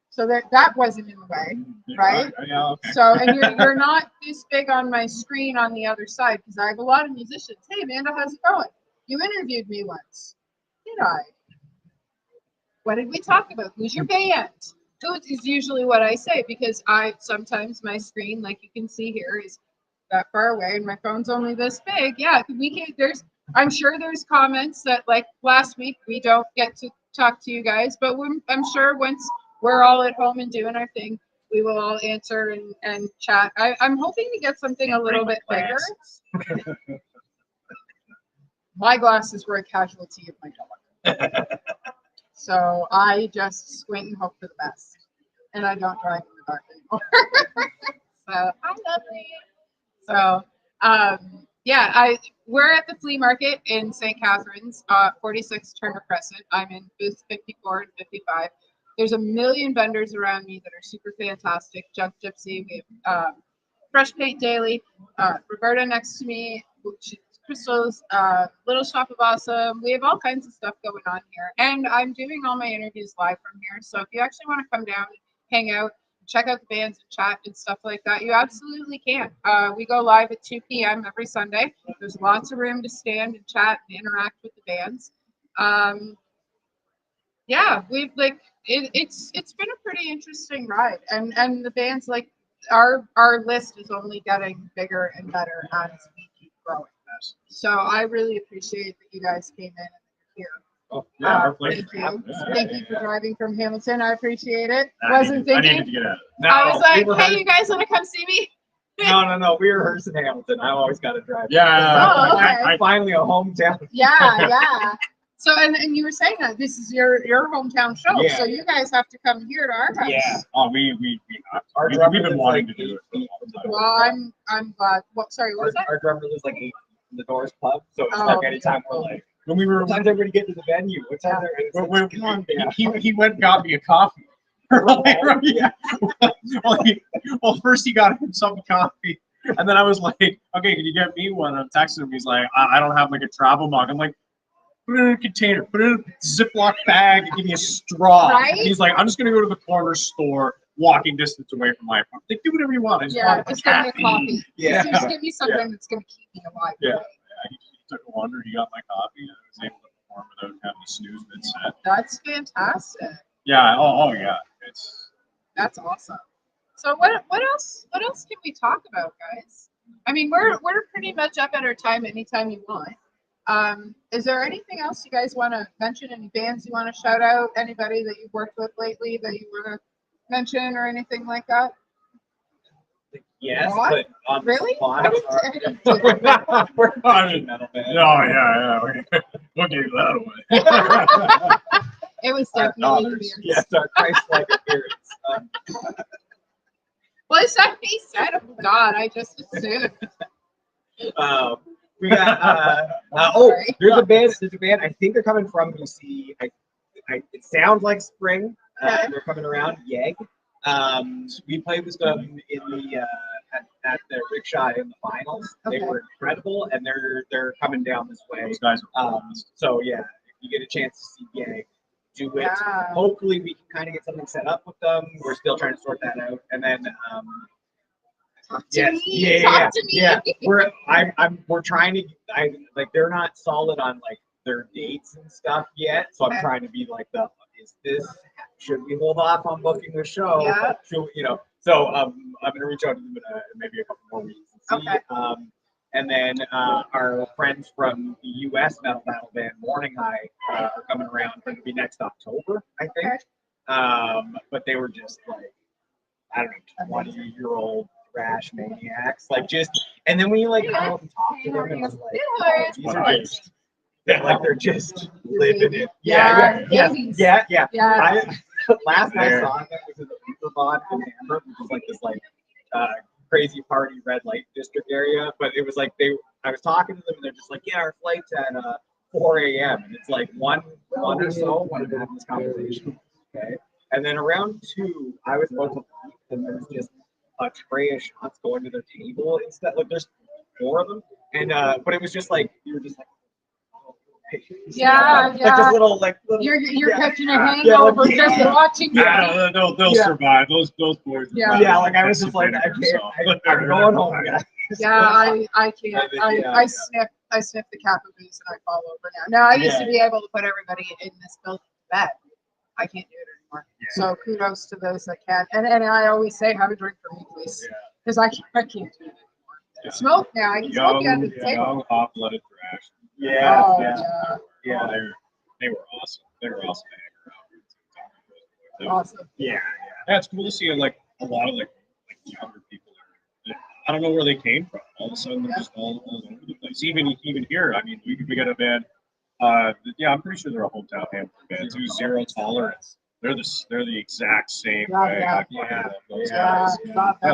S1: So that wasn't in the way, right?
S2: Yeah, okay.
S1: So, and you're not this big on my screen on the other side, because I have a lot of musicians. Hey, Amanda, how's it going? You interviewed me once. Did I? What did we talk about? Who's your band? Who is usually what I say, because sometimes my screen, like you can see here, is that far away and my phone's only this big. Yeah, I'm sure there's comments that, like last week, we don't get to talk to you guys, but I'm sure once we're all at home and doing our thing, we will all answer and chat. I'm hoping to get something a little bit bigger. My glasses were a casualty of my dog. So I just squint and hope for the best. And I don't drive in the dark anymore. So hi, lovely. So yeah, we're at the flea market in St. Catharines, 46 Turner Crescent. I'm in booth 54 and 55. There's a million vendors around me that are super fantastic. Junk Gypsy, we have Fresh Paint Daily, Roberta next to me, Crystal's Little Shop of Awesome. We have all kinds of stuff going on here. And I'm doing all my interviews live from here. So if you actually want to come down and hang out, check out the bands and chat and stuff like that, you absolutely can. We go live at 2 p.m. every Sunday. There's lots of room to stand and chat and interact with the bands. Yeah, we've it's been a pretty interesting ride, and the bands, like our list is only getting bigger and better as we keep growing. So I really appreciate that you guys came in and you're here.
S2: Oh, yeah, our pleasure.
S1: Thank you. Thank you for driving from Hamilton. I appreciate it.
S2: I
S1: Wasn't
S2: needed
S1: thinking.
S2: to get out.
S3: No,
S1: I was like,
S3: we
S1: hey, you guys want to come see me?
S3: no. We rehearse in Hamilton. I always got to drive.
S2: Yeah.
S1: Oh, okay.
S2: I
S3: Finally a hometown.
S1: Yeah. So and you were saying that this is your hometown show,
S3: Yeah.
S1: so you guys have to come here to our house.
S3: Yeah.
S2: Oh, we have to.
S3: Our
S2: We've
S3: drummer
S2: been
S3: lives
S2: wanting
S3: like
S2: to do it for a long time.
S1: Well, I'm glad. What? Sorry, what was that?
S3: Our drummer lives like 8 from the Doors Pub, so it's
S1: Oh,
S3: like anytime we're like,
S2: When we were,
S3: what time's everybody get to the venue? What time's everybody?
S2: he went and got me a coffee. Yeah. Well, first he got himself a coffee, and then I was like, okay, can you get me one? I'm texting him. He's like, I don't have like a travel mug. I'm like, put it in a container, put it in a Ziploc bag, and give me a straw.
S1: Right?
S2: And he's like, I'm just gonna go to the corner store, walking distance away from my apartment. Like, do whatever you want. I just
S1: Yeah,
S2: want
S1: just give me a
S2: caffeine.
S1: coffee.
S3: Yeah.
S1: Just give me something that's gonna keep me alive.
S2: Yeah. He took a wonder. He got my coffee, and I was able to perform without having to snooze mid-set.
S1: That's fantastic.
S2: Yeah. Oh yeah.
S1: That's awesome. So what else can we talk about, guys? I mean, we're pretty much up at our time anytime you want. Is there anything else you guys want to mention? Any bands you want to shout out? Anybody that you've worked with lately that you want to mention or anything like that?
S3: Yes,
S1: What?
S3: but on the
S1: Really?
S3: spot,
S1: I didn't do that.
S3: we're
S2: I mean,
S3: metal band.
S2: Oh yeah. We'll give that away.
S1: It was
S3: Our
S1: definitely
S3: daughters.
S1: weird.
S3: Yes, our Christ-like appearance.
S1: Well, it's that he said, oh God, I just assumed.
S3: We got
S1: Sorry.
S3: there's a band. I think they're coming from BC. It sounds like spring.
S1: Okay.
S3: They're coming around. Yeg. We played with them in the at the Rickshaw in the finals. They
S1: Okay.
S3: were incredible, and they're coming down this way.
S2: Those guys are
S3: So yeah, if you get a chance to see Yeg, do it.
S1: Yeah.
S3: Hopefully we can kind of get something set up with them. We're still trying to sort that out, and then
S1: Talk to me.
S3: Yeah,
S1: Talk to me.
S3: yeah. We're trying to. They're not solid on like their dates and stuff yet, so I'm
S1: Okay.
S3: trying to be like should we hold off on booking the show?
S1: Yeah.
S3: So I'm gonna reach out to them in maybe a couple more weeks and see.
S1: Okay.
S3: And then our friends from the U.S. metal battle band Morning High are coming around. It'll be next October, I think.
S1: Okay.
S3: But they were just like, I don't know, 20-year-old thrash maniacs. Like and then when you like go and talk to them, it was like, oh, these are just, they're just living it. Yeah. Last I saw them was in the Beaverbond in Amber, which is like this crazy party red light district area. But it was like I was talking to them and they're just like, yeah, our flight's at 4 a.m. and it's like one or so when I'm having this conversation. Okay. And then around 2, I was about to leave, and there's just a tray of shots going to their table instead. Like there's 4 of them, and but it was just like you were just like,
S1: Yeah.
S3: like just little.
S1: You're catching a hangover just watching.
S2: Yeah, they'll survive. Those boys.
S3: Yeah, like I was just like, I'm going home, guys.
S1: Yeah, I can't. I sniff the Kappa booze and I fall over now. Now I used to be able to put everybody in this building to bed. I can't do it anymore.
S2: Yeah.
S1: So kudos to those that can. And I always say, have a drink for me, please, because I can't do it anymore.
S2: Yeah.
S1: Smoke now. I can smoke you under the table.
S2: Young, hot-blooded thrash.
S3: Yeah.
S1: Oh,
S2: Yeah, they were awesome. They were awesome to hang around.
S1: Awesome.
S3: Yeah.
S2: It's cool to see like a lot of like younger people. I don't know where they came from. All of a sudden, they're just all over the place. Even here, I mean, we got a band. I'm pretty sure they're a hometown Hamilton band too. Zero Tolerance. They're the exact same way. I fucking love those guys.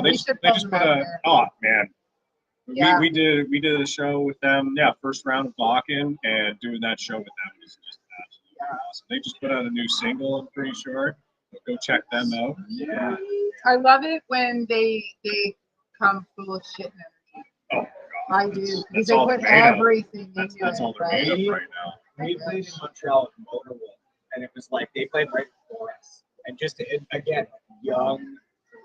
S2: They just put man.
S1: Yeah.
S2: We did a show with them. Yeah, first round of Bakken, and doing that show with them was just absolutely awesome. They just put out a new single. I'm pretty sure. So go check them out. Yeah.
S1: I love it when they come full of shit and energy.
S2: Oh my God.
S1: I do, because they put everything into it.
S2: That's all they're made of right now.
S3: We played in Montreal at Motorwolf, and it was like they played right before us, and again, young,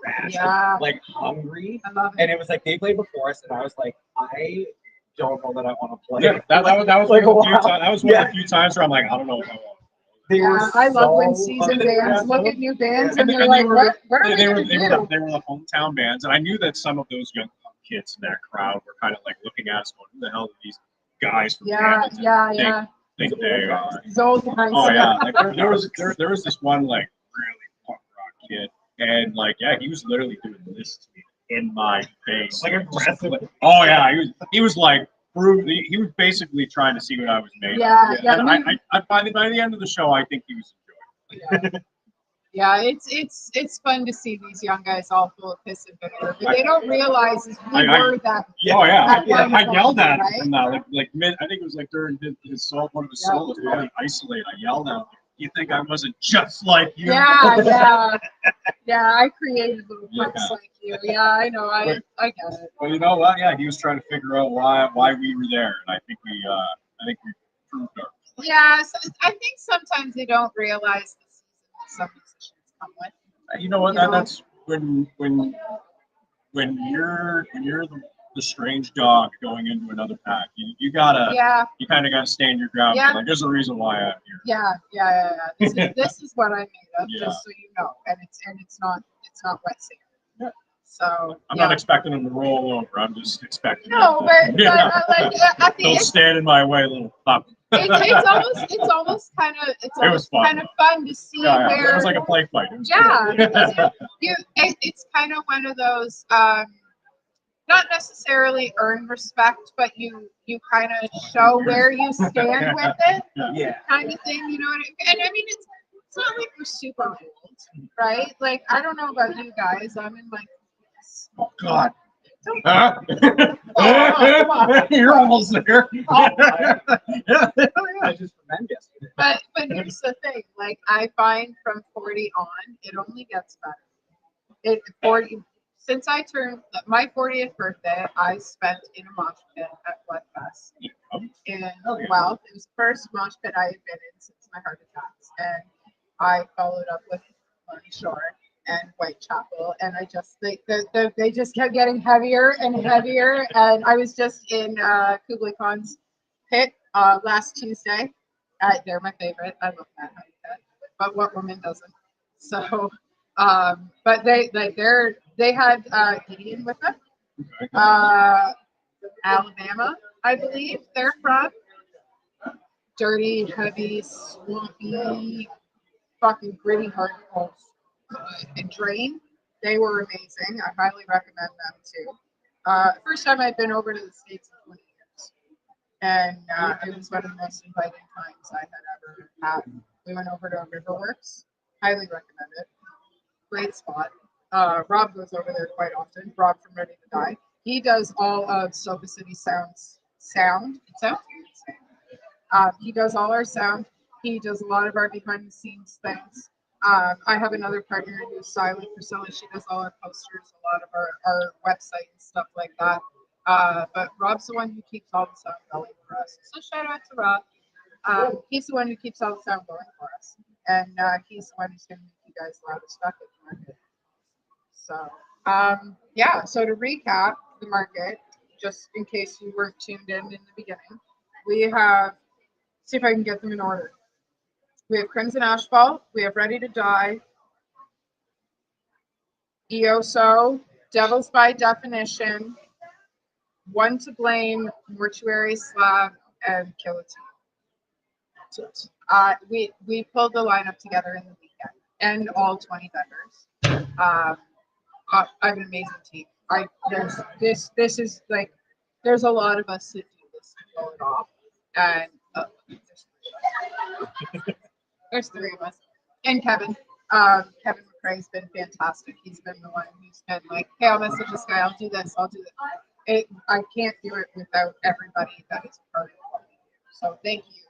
S3: rash, like hungry,
S1: I love it.
S3: and it was like they played before us, and I was like, I don't know that I want to play.
S2: Yeah, that was like one of the few times where I'm like, I don't know if I want.
S1: I love when seasoned bands look at new bands and they're like, what are we going to do?
S2: They were the hometown bands, and I knew that some of those young kids in that crowd were kind of like looking at us going, who the hell are these guys from Hamilton think they are?
S1: Those guys.
S2: Oh yeah, like, there was this one like really punk rock kid, and like he was literally doing this to me in my face,
S3: like aggressive.
S2: Oh yeah, he was like he was basically trying to see what I was made of. And I by the end of the show, I think he was enjoying it.
S1: Yeah, it's fun to see these young guys all full of piss and vinegar, but they don't realize is we were that.
S2: Oh yeah, I yelled at
S1: right?
S2: him like mid. I think it was like during his solo, one of his solos, really isolated. I yelled at him. You think I wasn't just like you?
S1: Yeah. I created little punks like you. Yeah, I know. I get it.
S2: Well, you know what? Yeah, he was trying to figure out why we were there, and I think we proved our.
S1: Yeah, so I think sometimes they don't realize the season that some musicians come with.
S2: You know what? That's when you're the strange dog going into another pack. You gotta you kind of gotta stand your ground.
S1: Yeah.
S2: Like there's a reason why I'm here.
S1: Yeah. This is what I'm made of,
S2: Yeah.
S1: just so you know. And it's not wet sand.
S2: Yeah.
S1: So
S2: I'm not expecting them to roll over. I'm just expecting.
S1: No,
S2: them
S1: but like at the
S2: don't
S1: end,
S2: stand in my way, little pup.
S1: it's almost kind of fun to see where
S2: it was like a play fight. It was
S1: because it's kind of one of those not necessarily earn respect, but you kind of show where you stand with it, kind of thing. You know what I mean? And I mean it's not like we're super old, right? Like I don't know about you guys. I'm in my
S2: oh God.
S3: Huh?
S2: You're almost there.
S3: I just remembered yesterday.
S1: But here's the thing, like I find from 40 on, it only gets better. 40 since I turned my 40th birthday, I spent in a mosh pit at Bloodfest. Well, it was the first mosh pit I had been in since my heart attacks, and I followed up with Lonnie Shore. and Whitechapel, and I just they just kept getting heavier and heavier. And I was just in Kublai Khan's pit last Tuesday. They're my favorite. I love that pit, but what woman doesn't? So, but they had Gideon with them. Alabama, I believe they're from. Dirty, heavy, swampy, fucking gritty hard coals. And Drain, they were amazing. I highly recommend them too. First time I'd been over to the States in 20 years. And it was one of the most inviting times I had ever had. We went over to Riverworks. Highly recommend it. Great spot. Rob goes over there quite often. Rob from Ready to Die. He does all of Sofa City sound. It sounds good. He does all our sound. He does a lot of our behind the scenes things. I have another partner who's Silent Priscilla. She does all our posters, a lot of our website and stuff like that. But Rob's the one who keeps all the sound going for us. So shout out to Rob. He's the one who keeps all the sound going for us. And he's the one who's going to make you guys loud as fuck at the market. So, yeah, so to recap the market, just in case you weren't tuned in the beginning, we have, see if I can get them in order. We have Crimson Asphalt, we have Ready to Die, EOSO, Devils by Definition, One to Blame, Mortuary Slab, and Kill a Team. We pulled the lineup together in the weekend, and all 20 vendors. I have an amazing team. This is like, there's a lot of us that do this to pull it off, and there's three of us, and Kevin. Kevin McRae's been fantastic. He's been the one who's been like, hey, I'll message this guy. I'll do this. I'll do that. I can't do it without everybody that is part of what we do. So thank you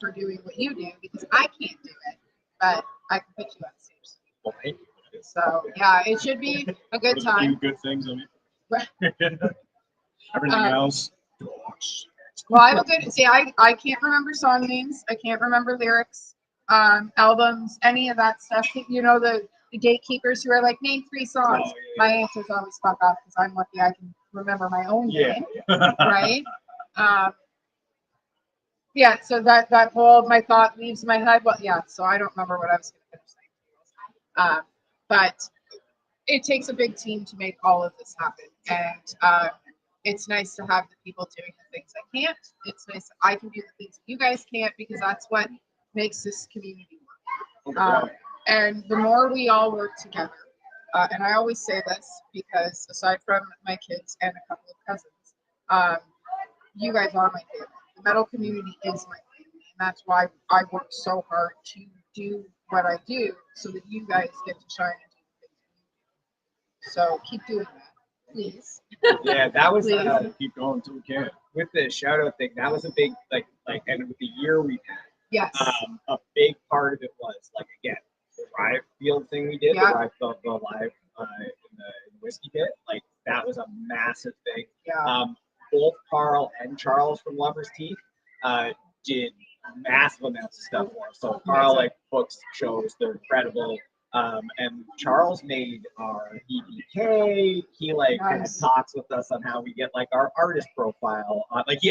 S1: for doing what you do, because I can't do it, but I can put you on stage.
S3: Well, thank you.
S1: So yeah, it should be a good
S2: There's a
S1: time.
S2: few good things. I mean, everything else.
S1: Well, I have a good, see, I can't remember song names. I can't remember lyrics, albums, any of that stuff. You know, the gatekeepers who are like, name 3 songs.
S3: Oh, yeah.
S1: My answer is always fuck off, because I'm lucky I can remember my own name, right? Yeah, so that whole, my thought leaves my head. Well, yeah, so I don't remember what I was going to finish saying. But it takes a big team to make all of this happen. And it's nice to have the people doing the things I can't. It's nice that I can do the things you guys can't, because that's what makes this community work. And the more we all work together, and I always say this because aside from my kids and a couple of cousins, you guys are my family. The metal community is my family. And that's why I work so hard to do what I do, so that you guys get to shine and do the things you do. So keep doing that, please.
S3: Yeah, that was
S2: Keep going until we can.
S3: with the shout out thing. That was a big like, and with the year we've had,
S1: Yes.
S3: a big part of it was like, again, the Rive Field thing we did,
S1: Yeah.
S3: the Rive Field, the live in the whiskey pit, like that was a massive thing.
S1: Yeah.
S3: Both Carl and Charles from Lover's Teeth did massive amounts of stuff for us. So Carl like books shows, they're incredible. And Charles made our EPK. He like had talks with us on how we get like our artist profile.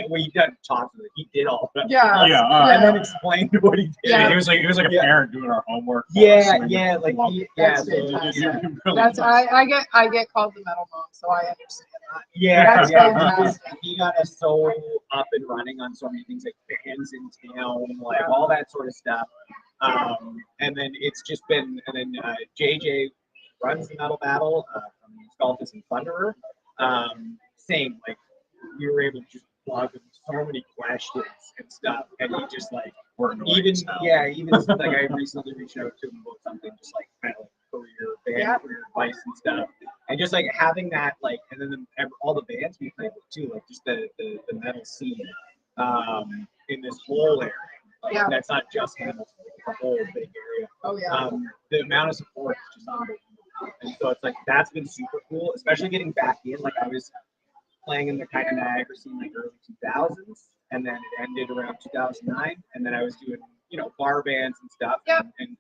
S3: We done talks with it. He did all of that.
S1: Yeah.
S2: Yeah,
S3: And then explained what he did.
S1: Yeah.
S2: He was like a
S3: Yeah.
S2: parent doing our homework. for us,
S3: Yeah,
S2: so
S3: yeah,
S2: we
S3: like
S2: loved
S3: he,
S2: it.
S3: yeah,
S1: That's
S3: so
S1: fantastic.
S3: he-
S2: Really
S1: That's
S2: was.
S1: I get called the metal mom, so I understand that.
S3: yeah,
S1: That's
S3: yeah.
S1: fantastic.
S3: He got us so up and running on so many things like bands in town, like all that sort of stuff. And then it's just been, and then JJ runs the Metal Battle from Sculptus and Thunderer. Same, like we were able to just plug him so many questions and stuff, and he just like
S2: We're annoying
S3: even
S2: as hell.
S3: even like I recently reached out to him about something just like kind of like career advice and stuff, and just like having that like, and then all the bands we played with too, like just the metal scene in this whole area. Like,
S1: Yeah.
S3: that's not just Hamilton, it's a whole big area.
S1: Oh yeah.
S3: The amount of support is just unbelievable. And so it's like that's been super cool, especially getting back in. Like I was playing in the kind of Niagara scene like early 2000s, and then it ended around 2009, and then I was doing bar bands and stuff.
S1: Yep.
S3: And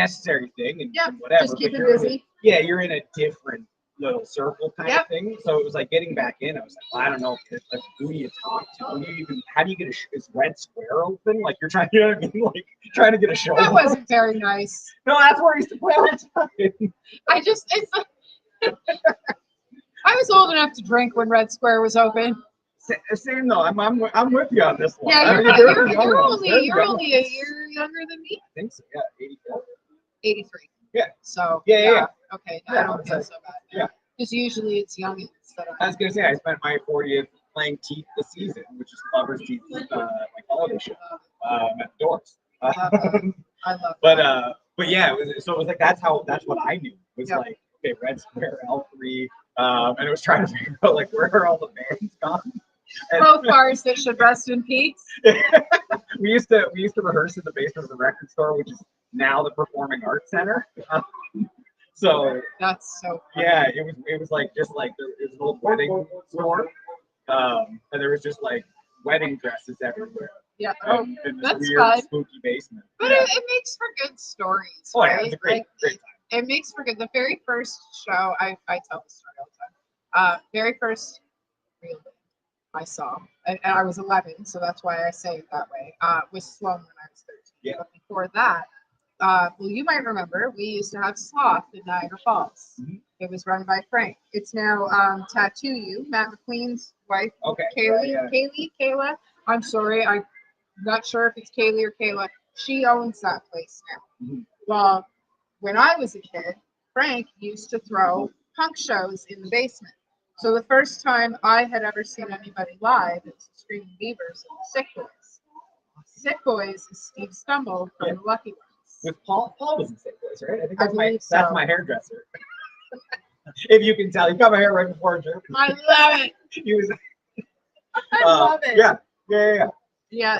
S3: necessary thing and,
S1: Yeah,
S3: and whatever.
S1: just
S3: but
S1: keep it
S3: you're in a-
S1: busy.
S3: yeah, you're in a different little circle kind
S1: Yep.
S3: of thing. So it was like getting back in. I was like, well, I don't know, like, who do you talk to? Who do you even? How do you get is Red Square open? Like you're trying, you know what I mean? Like trying to get a show.
S1: That wasn't very nice.
S3: No, that's where I used to play all the time.
S1: It's like, I was old enough to drink when Red Square was open.
S3: Same though. I'm with you on this one.
S1: Yeah,
S3: I
S1: you're,
S3: mean,
S1: not,
S3: they're
S1: you're,
S3: the young
S1: you're
S3: ones.
S1: only
S3: They're the
S1: you're
S3: young
S1: only a
S3: ones.
S1: year younger than me.
S3: I think so. Yeah, 84.
S1: 83.
S3: Yeah.
S1: So
S3: Yeah.
S1: Okay,
S3: Yeah,
S1: I don't feel so bad.
S3: yeah.
S1: Because usually it's youngins that
S3: I
S1: are.
S3: was gonna say I spent my 40th playing Teeth the Season, which is Lover's Teeth, like holiday show, at the Doors.
S1: love that. I love
S3: But
S1: that.
S3: yeah, it was like that's what I knew was
S1: Yep.
S3: like okay, Red Square, L3, and it was trying to figure out like where are all the bands gone. And
S1: Both bars that should rest in peace.
S3: we used to rehearse in the basement of the record store, which is now the Performing Arts Center. So
S1: That's so funny.
S3: yeah, it was like just like it was an old wedding store, and there was just like wedding dresses everywhere.
S1: Yeah.
S3: In this
S1: that's
S3: weird
S1: fun.
S3: spooky basement.
S1: But
S3: Yeah.
S1: it makes for good stories.
S3: Oh yeah,
S1: right?
S3: it's a great time.
S1: It makes for good. The very first show, I tell the story all the time. Very first real band I saw, and I was 11, so that's why I say it that way, was Sloan when I was 13.
S3: Yeah.
S1: But before that, well, you might remember, we used to have Sloth in Niagara Falls.
S3: Mhm.
S1: It was run by Frank. It's now Tattoo You, Matt McQueen's wife,
S3: Okay.
S1: Kayla. I'm sorry, I'm not sure if it's Kaylee or Kayla. She owns that place now.
S3: Mhm.
S1: Well, when I was a kid, Frank used to throw punk shows in the basement. So the first time I had ever seen anybody live, it was the Screaming Beavers and the Sick Boys. Sick Boys is Steve Stumble from
S3: Yeah.
S1: the Lucky Ones.
S3: With Paul was in Sick Boys, right? I think
S1: I
S3: that's my
S1: believe so.
S3: that's my hairdresser. If you can tell, he cut my hair right before Jeremy.
S1: I love it.
S3: He was.
S1: I love it.
S3: Yeah.
S1: Yeah.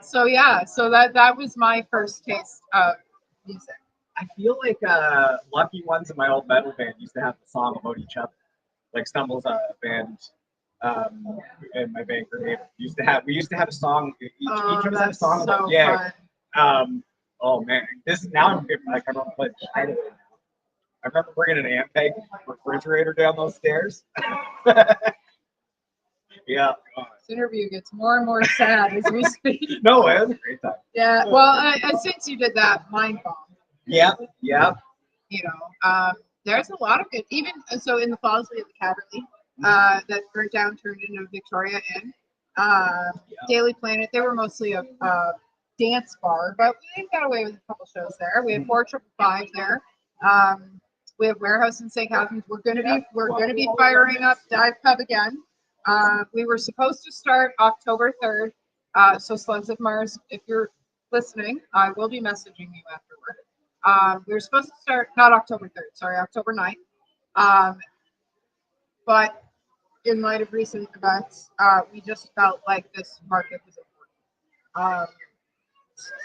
S1: So that was my first taste of music.
S3: I feel like Lucky Ones in my old metal band used to have the song about each other. Like Stumble's band, and my band Grenade we used to have a song. Each of us had a
S1: That's
S3: song about
S1: so
S3: yeah.
S1: fun.
S3: Oh man, this is now I'm like I remember playing shit of it. I remember bringing an Ampeg refrigerator down those stairs. Yeah.
S1: This interview gets more and more sad as we speak.
S3: No, it was a great time.
S1: Yeah. Well, since you did that, Mind Bomb.
S3: Yeah.
S1: You know, there's a lot of good. Even so, in the falls we have the Caberly that burnt down, turned into Victoria Inn. Daily Planet. They were mostly a dance bar, but we got away with a couple shows there. We had 4555 there. We have Warehouse in St. Catharines. We're gonna be firing up Dive Pub again. We were supposed to start October 3rd. So Slugs of Mars, if you're listening, I will be messaging you afterward. We were supposed to start not October 3rd, sorry, October 9th. But in light of recent events, we just felt like this market was important.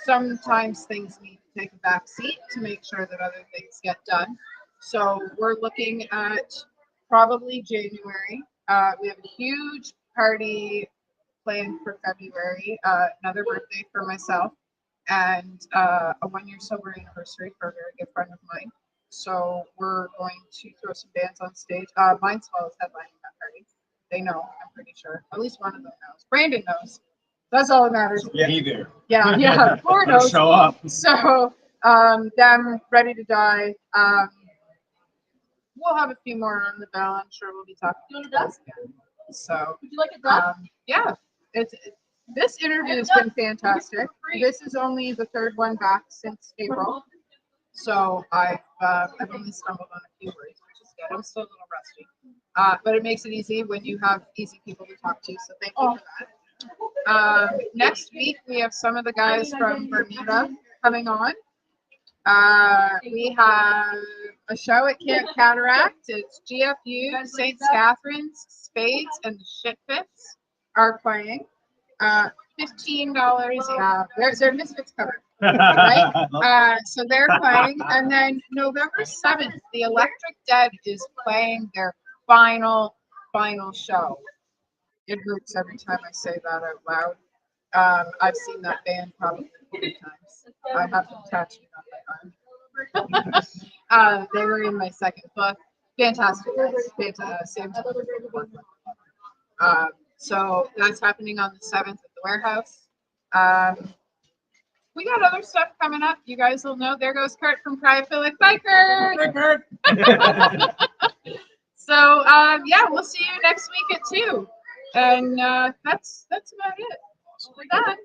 S1: Sometimes things need to take a back seat to make sure that other things get done. So we're looking at probably January. We have a huge party planned for February, another birthday for myself, and a 1-year sober anniversary for a very good friend of mine. So we're going to throw some bands on stage. Mindswell is headlining that party. They know, I'm pretty sure. At least one of them knows. Brandon knows. That's all that matters.
S2: Yeah. Be there.
S1: Yeah. Four
S2: Better
S1: knows.
S2: show up.
S1: So, them Ready to Die. We'll have a few more on the bell. I'm sure we'll be talking to us again. So,
S4: Would you like it done?
S1: yeah, this interview has been fantastic. This is only the third one back since April. So I've only stumbled on a few words, which is good. I'm still a little rusty. But it makes it easy when you have easy people to talk to. So thank you for that. Next week, we have some of the guys from Bermuda coming on. We have a show at Camp Cataract. It's GFU, St. Catharines, Spades, and the Shitfits are playing. $15. Yeah, they're Misfits covered. Right? So they're playing. And then November 7th, the Electric Dead is playing their final show. It hurts every time I say that out loud. I've seen that band probably 40 times. I have them tattooed on my arm. They were in my second book. Fantastic guys. Fantastic. So that's happening on the 7th at the warehouse. We got other stuff coming up. You guys will know. There goes Kurt from Cryophilia. Bye, Kurt. So yeah, we'll see you next week at 2. And that's about it. We're done.